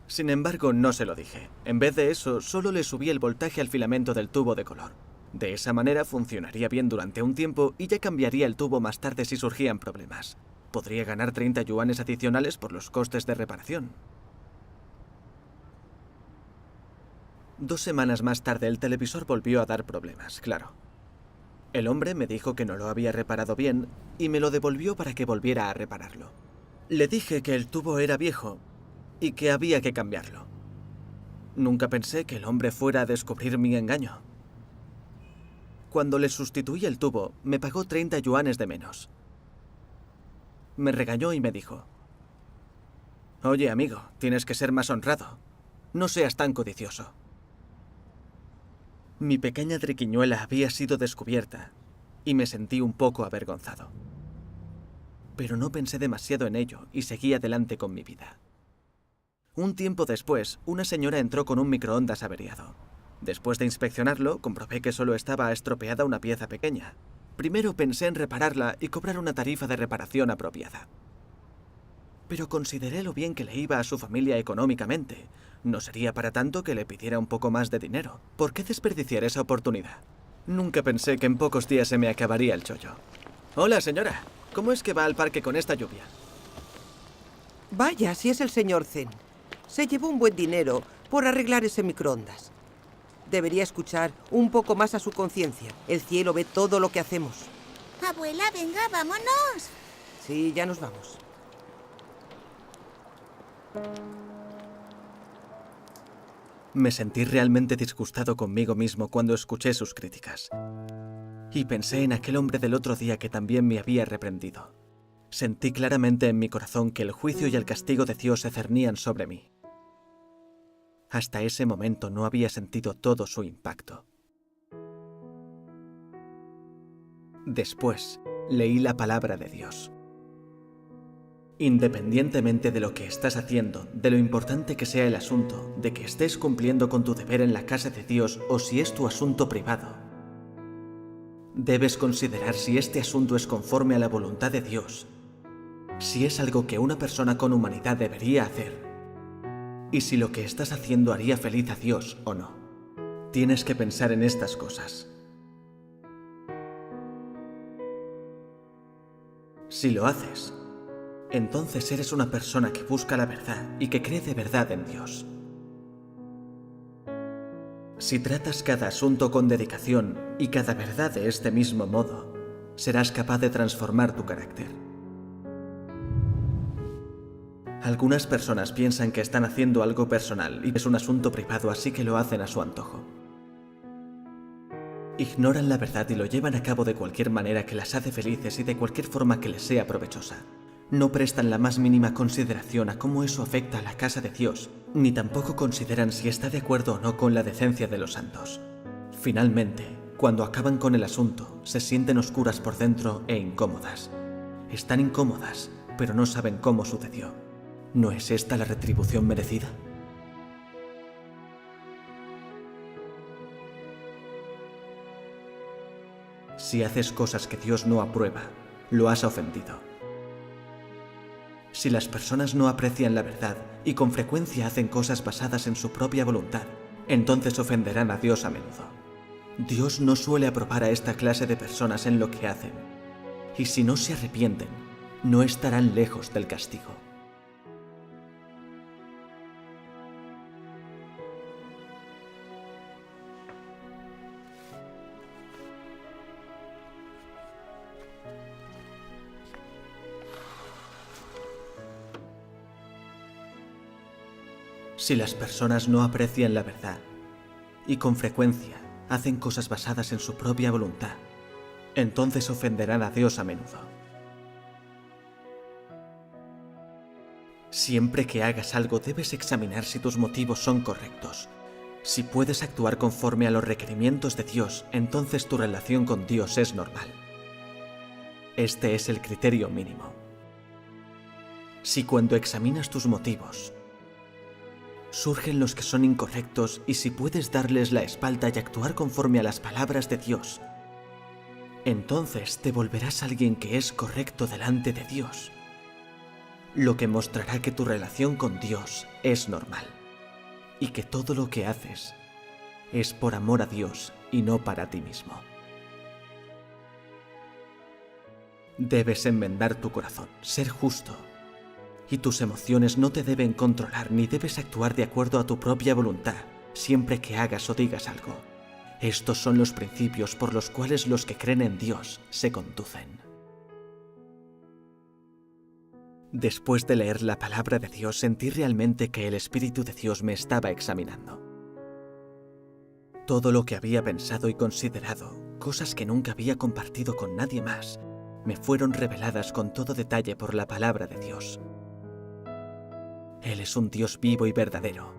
Sin embargo, no se lo dije. En vez de eso, solo le subí el voltaje al filamento del tubo de color. De esa manera funcionaría bien durante un tiempo y ya cambiaría el tubo más tarde si surgían problemas. Podría ganar 30 yuanes adicionales por los costes de reparación. 2 semanas más tarde, el televisor volvió a dar problemas, claro. El hombre me dijo que no lo había reparado bien y me lo devolvió para que volviera a repararlo. Le dije que el tubo era viejo y que había que cambiarlo. Nunca pensé que el hombre fuera a descubrir mi engaño. Cuando le sustituí el tubo, me pagó 30 yuanes de menos. Me regañó y me dijo: «Oye, amigo, tienes que ser más honrado. No seas tan codicioso». Mi pequeña triquiñuela había sido descubierta y me sentí un poco avergonzado. Pero no pensé demasiado en ello y seguí adelante con mi vida. Un tiempo después, una señora entró con un microondas averiado. Después de inspeccionarlo, comprobé que solo estaba estropeada una pieza pequeña. Primero pensé en repararla y cobrar una tarifa de reparación apropiada. Pero consideré lo bien que le iba a su familia económicamente. No sería para tanto que le pidiera un poco más de dinero. ¿Por qué desperdiciar esa oportunidad? Nunca pensé que en pocos días se me acabaría el chollo. Hola, señora. ¿Cómo es que va al parque con esta lluvia? Vaya, si es el señor Zen. Se llevó un buen dinero por arreglar ese microondas. Debería escuchar un poco más a su conciencia. El cielo ve todo lo que hacemos. Abuela, venga, vámonos. Sí, ya nos vamos. Me sentí realmente disgustado conmigo mismo cuando escuché sus críticas. Y pensé en aquel hombre del otro día que también me había reprendido. Sentí claramente en mi corazón que el juicio y el castigo de Dios se cernían sobre mí. Hasta ese momento no había sentido todo su impacto. Después, leí la palabra de Dios. Independientemente de lo que estás haciendo, de lo importante que sea el asunto, de que estés cumpliendo con tu deber en la casa de Dios o si es tu asunto privado, debes considerar si este asunto es conforme a la voluntad de Dios, si es algo que una persona con humanidad debería hacer, y si lo que estás haciendo haría feliz a Dios o no. Tienes que pensar en estas cosas. Si lo haces, entonces eres una persona que busca la verdad y que cree de verdad en Dios. Si tratas cada asunto con dedicación y cada verdad de este mismo modo, serás capaz de transformar tu carácter. Algunas personas piensan que están haciendo algo personal y es un asunto privado, así que lo hacen a su antojo. Ignoran la verdad y lo llevan a cabo de cualquier manera que las hace felices y de cualquier forma que les sea provechosa. No prestan la más mínima consideración a cómo eso afecta a la casa de Dios, ni tampoco consideran si está de acuerdo o no con la decencia de los santos. Finalmente, cuando acaban con el asunto, se sienten oscuras por dentro e incómodas. Están incómodas, pero no saben cómo sucedió. ¿No es esta la retribución merecida? Si haces cosas que Dios no aprueba, lo has ofendido. Si las personas no aprecian la verdad y con frecuencia hacen cosas basadas en su propia voluntad, entonces ofenderán a Dios a menudo. Dios no suele aprobar a esta clase de personas en lo que hacen, y si no se arrepienten, no estarán lejos del castigo. Si las personas no aprecian la verdad y con frecuencia hacen cosas basadas en su propia voluntad, entonces ofenderán a Dios a menudo. Siempre que hagas algo debes examinar si tus motivos son correctos. Si puedes actuar conforme a los requerimientos de Dios, entonces tu relación con Dios es normal. Este es el criterio mínimo. Si cuando examinas tus motivos surgen los que son incorrectos y si puedes darles la espalda y actuar conforme a las palabras de Dios, entonces te volverás alguien que es correcto delante de Dios, lo que mostrará que tu relación con Dios es normal y que todo lo que haces es por amor a Dios y no para ti mismo. Debes enmendar tu corazón, ser justo, y tus emociones no te deben controlar ni debes actuar de acuerdo a tu propia voluntad siempre que hagas o digas algo. Estos son los principios por los cuales los que creen en Dios se conducen. Después de leer la palabra de Dios, sentí realmente que el Espíritu de Dios me estaba examinando. Todo lo que había pensado y considerado, cosas que nunca había compartido con nadie más, me fueron reveladas con todo detalle por la palabra de Dios. Él es un Dios vivo y verdadero.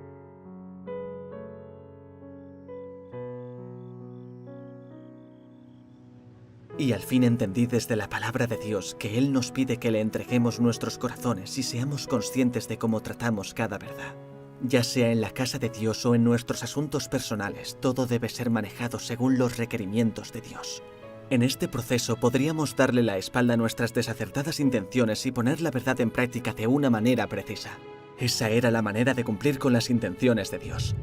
Y al fin entendí desde la palabra de Dios que Él nos pide que le entreguemos nuestros corazones y seamos conscientes de cómo tratamos cada verdad. Ya sea en la casa de Dios o en nuestros asuntos personales, todo debe ser manejado según los requerimientos de Dios. En este proceso podríamos darle la espalda a nuestras desacertadas intenciones y poner la verdad en práctica de una manera precisa. Esa era la manera de cumplir con las intenciones de Dios.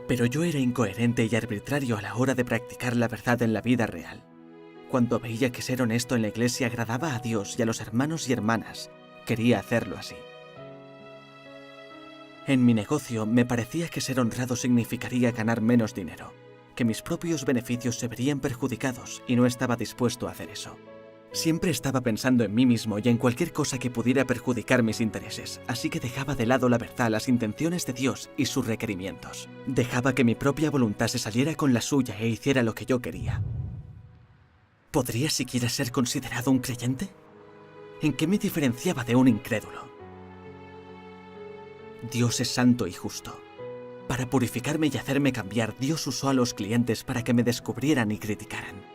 Pero yo era incoherente y arbitrario a la hora de practicar la verdad en la vida real. Cuando veía que ser honesto en la iglesia agradaba a Dios y a los hermanos y hermanas, quería hacerlo así. En mi negocio me parecía que ser honrado significaría ganar menos dinero, que mis propios beneficios se verían perjudicados y no estaba dispuesto a hacer eso. Siempre estaba pensando en mí mismo y en cualquier cosa que pudiera perjudicar mis intereses, así que dejaba de lado la verdad, las intenciones de Dios y sus requerimientos. Dejaba que mi propia voluntad se saliera con la suya e hiciera lo que yo quería. ¿Podría siquiera ser considerado un creyente? ¿En qué me diferenciaba de un incrédulo? Dios es santo y justo. Para purificarme y hacerme cambiar, Dios usó a los clientes para que me descubrieran y criticaran.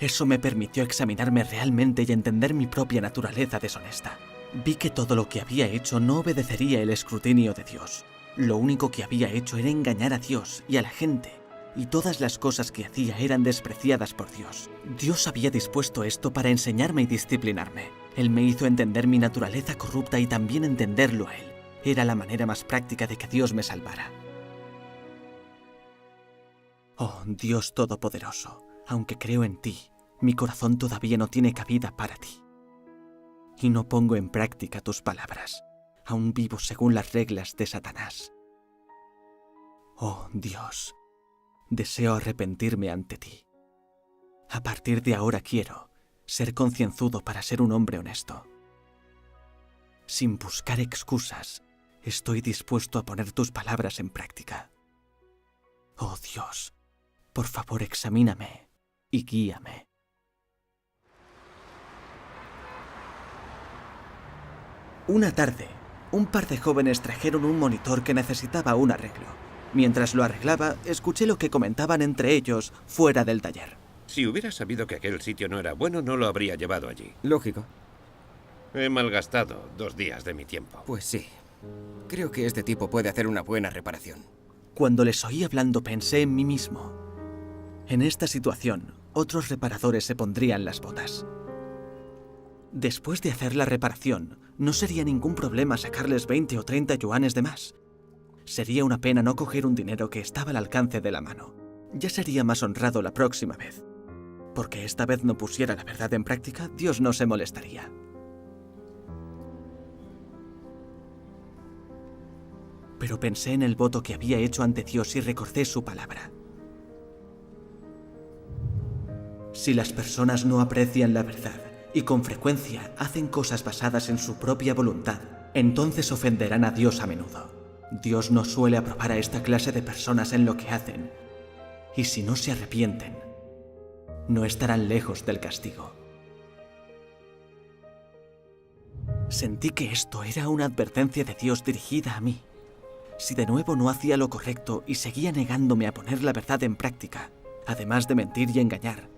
Eso me permitió examinarme realmente y entender mi propia naturaleza deshonesta. Vi que todo lo que había hecho no obedecería el escrutinio de Dios. Lo único que había hecho era engañar a Dios y a la gente, y todas las cosas que hacía eran despreciadas por Dios. Dios había dispuesto esto para enseñarme y disciplinarme. Él me hizo entender mi naturaleza corrupta y también entenderlo a Él. Era la manera más práctica de que Dios me salvara. Oh, Dios Todopoderoso, aunque creo en ti, mi corazón todavía no tiene cabida para ti. Y no pongo en práctica tus palabras. Aún vivo según las reglas de Satanás. Oh, Dios, deseo arrepentirme ante ti. A partir de ahora quiero ser concienzudo para ser un hombre honesto. Sin buscar excusas, estoy dispuesto a poner tus palabras en práctica. Oh, Dios, Por favor, examíname y guíame. Una tarde, un par de jóvenes trajeron un monitor que necesitaba un arreglo. Mientras lo arreglaba, escuché lo que comentaban entre ellos fuera del taller. Si hubiera sabido que aquel sitio no era bueno, no lo habría llevado allí. Lógico. He malgastado 2 días de mi tiempo. Pues sí. Creo que este tipo puede hacer una buena reparación. Cuando les oí hablando pensé en mí mismo. En esta situación, otros reparadores se pondrían las botas. Después de hacer la reparación, no sería ningún problema sacarles 20 o 30 yuanes de más. Sería una pena no coger un dinero que estaba al alcance de la mano. Ya sería más honrado la próxima vez. Porque esta vez no pusiera la verdad en práctica, Dios no se molestaría. Pero pensé en el voto que había hecho ante Dios y recordé su palabra. Si las personas no aprecian la verdad y con frecuencia hacen cosas basadas en su propia voluntad, entonces ofenderán a Dios a menudo. Dios no suele aprobar a esta clase de personas en lo que hacen, y si no se arrepienten, no estarán lejos del castigo. Sentí que esto era una advertencia de Dios dirigida a mí. Si de nuevo no hacía lo correcto y seguía negándome a poner la verdad en práctica, además de mentir y engañar,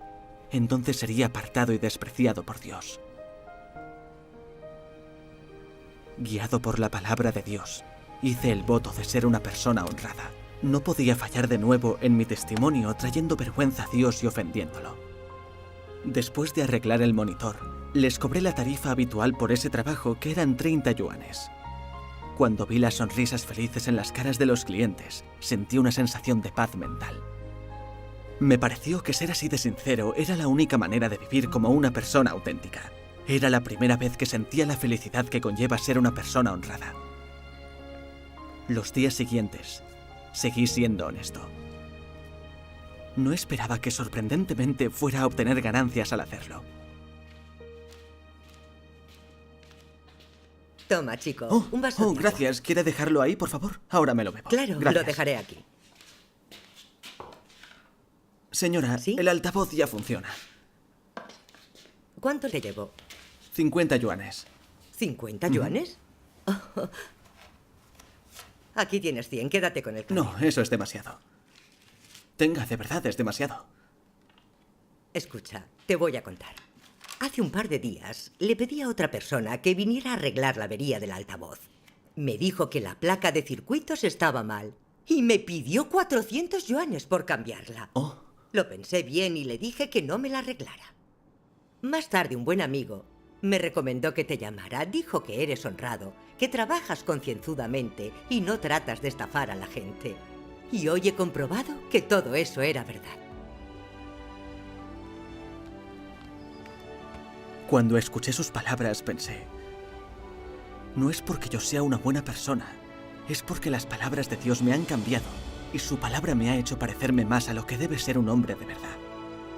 entonces sería apartado y despreciado por Dios. Guiado por la palabra de Dios, hice el voto de ser una persona honrada. No podía fallar de nuevo en mi testimonio trayendo vergüenza a Dios y ofendiéndolo. Después de arreglar el monitor, les cobré la tarifa habitual por ese trabajo, que eran 30 yuanes. Cuando vi las sonrisas felices en las caras de los clientes, sentí una sensación de paz mental. Me pareció que ser así de sincero era la única manera de vivir como una persona auténtica. Era la primera vez que sentía la felicidad que conlleva ser una persona honrada. Los días siguientes, seguí siendo honesto. No esperaba que sorprendentemente fuera a obtener ganancias al hacerlo. Toma, chico, un vaso. Oh, gracias. ¿Quiere dejarlo ahí, por favor? Ahora me lo bebo. Claro, Gracias. lo dejaré aquí. Señora, ¿Sí? el altavoz ya funciona. ¿Cuánto le llevo? 50 yuanes. ¿50 yuanes? Oh. Aquí tienes 100, quédate con el cambio. No, eso es demasiado. Tenga, de verdad, es demasiado. Escucha, te voy a contar. Hace un par de días le pedí a otra persona que viniera a arreglar la avería del altavoz. Me dijo que la placa de circuitos estaba mal y me pidió 400 yuanes por cambiarla. Oh. Lo pensé bien y le dije que no me la arreglara. Más tarde, un buen amigo me recomendó que te llamara. Dijo que eres honrado, que trabajas concienzudamente y no tratas de estafar a la gente. Y hoy he comprobado que todo eso era verdad. Cuando escuché sus palabras pensé, no es porque yo sea una buena persona, es porque las palabras de Dios me han cambiado y su palabra me ha hecho parecerme más a lo que debe ser un hombre de verdad.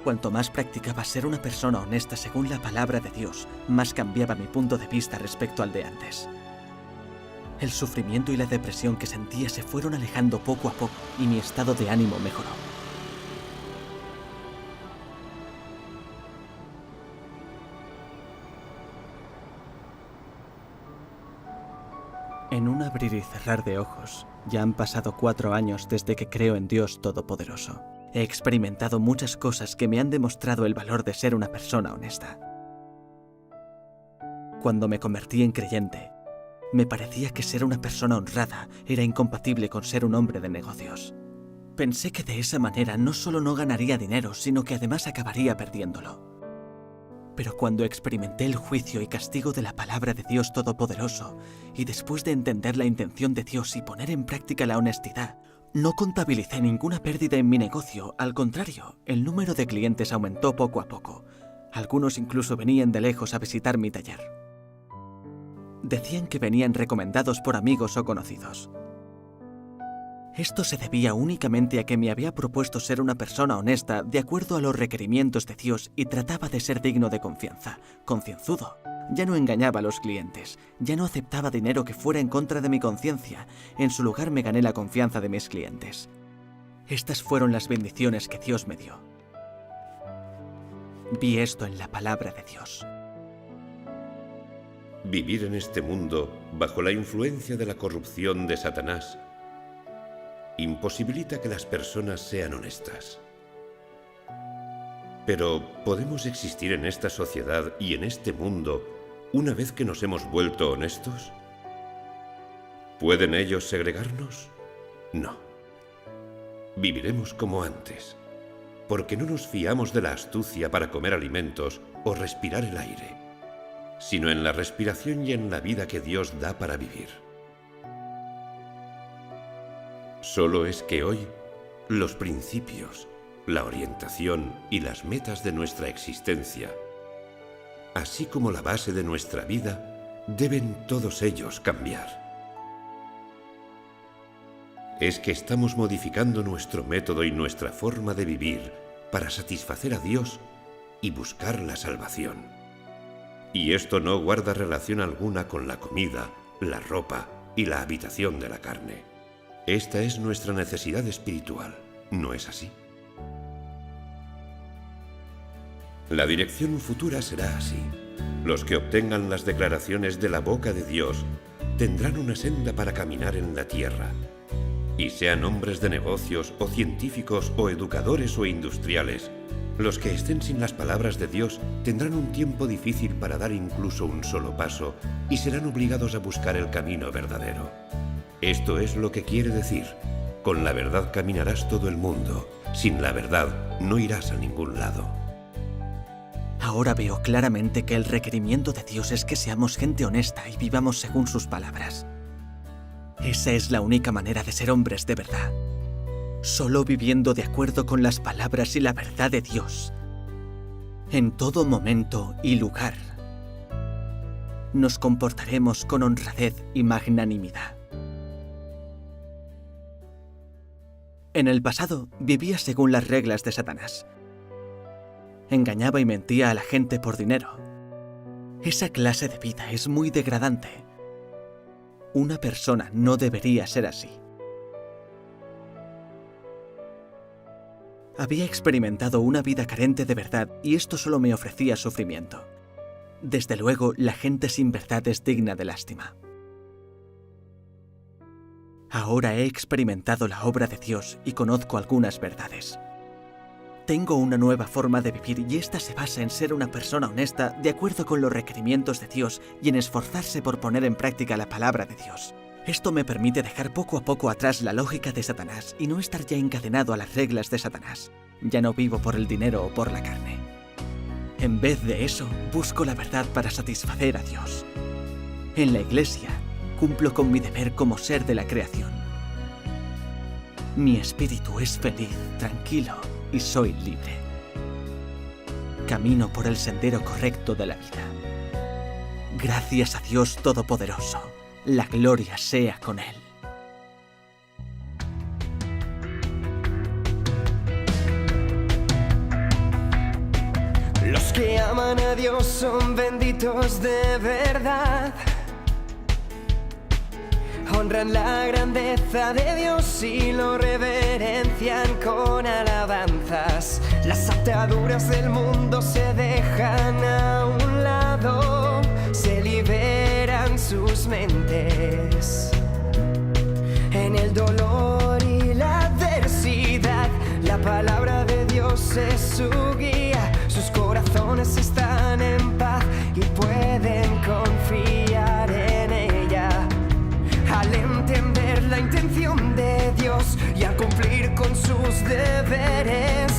Cuanto más practicaba ser una persona honesta según la palabra de Dios, más cambiaba mi punto de vista respecto al de antes. El sufrimiento y la depresión que sentía se fueron alejando poco a poco y mi estado de ánimo mejoró. En un abrir y cerrar de ojos, ya han pasado 4 años desde que creo en Dios Todopoderoso. He experimentado muchas cosas que me han demostrado el valor de ser una persona honesta. Cuando me convertí en creyente, me parecía que ser una persona honrada era incompatible con ser un hombre de negocios. Pensé que de esa manera no solo no ganaría dinero, sino que además acabaría perdiéndolo. Pero cuando experimenté el juicio y castigo de la palabra de Dios Todopoderoso, y después de entender la intención de Dios y poner en práctica la honestidad, no contabilicé ninguna pérdida en mi negocio. Al contrario, el número de clientes aumentó poco a poco. Algunos incluso venían de lejos a visitar mi taller. Decían que venían recomendados por amigos o conocidos. Esto se debía únicamente a que me había propuesto ser una persona honesta de acuerdo a los requerimientos de Dios y trataba de ser digno de confianza, concienzudo. Ya no engañaba a los clientes, ya no aceptaba dinero que fuera en contra de mi conciencia. En su lugar me gané la confianza de mis clientes. Estas fueron las bendiciones que Dios me dio. Vi esto en la palabra de Dios. Vivir en este mundo bajo la influencia de la corrupción de Satanás imposibilita que las personas sean honestas. Pero ¿podemos existir en esta sociedad y en este mundo una vez que nos hemos vuelto honestos? ¿Pueden ellos segregarnos? No. Viviremos como antes, porque no nos fiamos de la astucia para comer alimentos o respirar el aire, sino en la respiración y en la vida que Dios da para vivir. Solo es que hoy los principios, la orientación y las metas de nuestra existencia, así como la base de nuestra vida, deben todos ellos cambiar. Es que estamos modificando nuestro método y nuestra forma de vivir para satisfacer a Dios y buscar la salvación. Y esto no guarda relación alguna con la comida, la ropa y la habitación de la carne. Esta es nuestra necesidad espiritual, ¿no es así? La dirección futura será así. Los que obtengan las declaraciones de la boca de Dios tendrán una senda para caminar en la tierra. Y sean hombres de negocios o científicos o educadores o industriales, los que estén sin las palabras de Dios tendrán un tiempo difícil para dar incluso un solo paso y serán obligados a buscar el camino verdadero. Esto es lo que quiere decir: con la verdad caminarás todo el mundo, sin la verdad no irás a ningún lado. Ahora veo claramente que el requerimiento de Dios es que seamos gente honesta y vivamos según sus palabras. Esa es la única manera de ser hombres de verdad. Solo viviendo de acuerdo con las palabras y la verdad de Dios, en todo momento y lugar, nos comportaremos con honradez y magnanimidad. En el pasado vivía según las reglas de Satanás. Engañaba y mentía a la gente por dinero. Esa clase de vida es muy degradante. Una persona no debería ser así. Había experimentado una vida carente de verdad y esto solo me ofrecía sufrimiento. Desde luego, la gente sin verdad es digna de lástima. Ahora he experimentado la obra de Dios y conozco algunas verdades. Tengo una nueva forma de vivir y esta se basa en ser una persona honesta de acuerdo con los requerimientos de Dios y en esforzarse por poner en práctica la palabra de Dios. Esto me permite dejar poco a poco atrás la lógica de Satanás y no estar ya encadenado a las reglas de Satanás. Ya no vivo por el dinero o por la carne. En vez de eso, busco la verdad para satisfacer a Dios. En la iglesia, cumplo con mi deber como ser de la creación. Mi espíritu es feliz, tranquilo y soy libre. Camino por el sendero correcto de la vida. Gracias a Dios Todopoderoso, la gloria sea con Él. Los que aman a Dios son benditos de verdad. Honran la grandeza de Dios y lo reverencian con alabanzas. Las ataduras del mundo se dejan a un lado, se liberan sus mentes. En el dolor y la adversidad, la palabra de Dios es su guía. Sus corazones están en paz y pueden confiar en ella. Al entender la intención de Dios y al cumplir con sus deberes,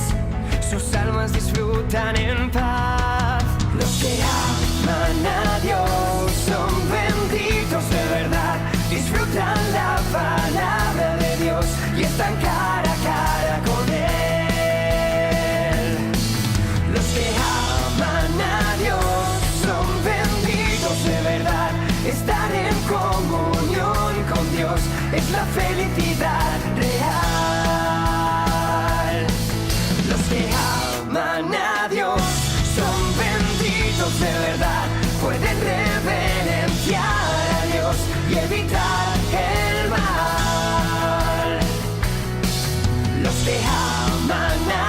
sus almas disfrutan en paz. Los que aman a Dios son benditos de verdad, disfrutan la palabra de Dios y están cara a cara con Él. Los que aman a Dios son benditos de verdad, estar en comunión con Dios es la felicidad real. Los que aman a Dios son benditos de verdad, pueden reverenciar a Dios y evitar el mal. te aman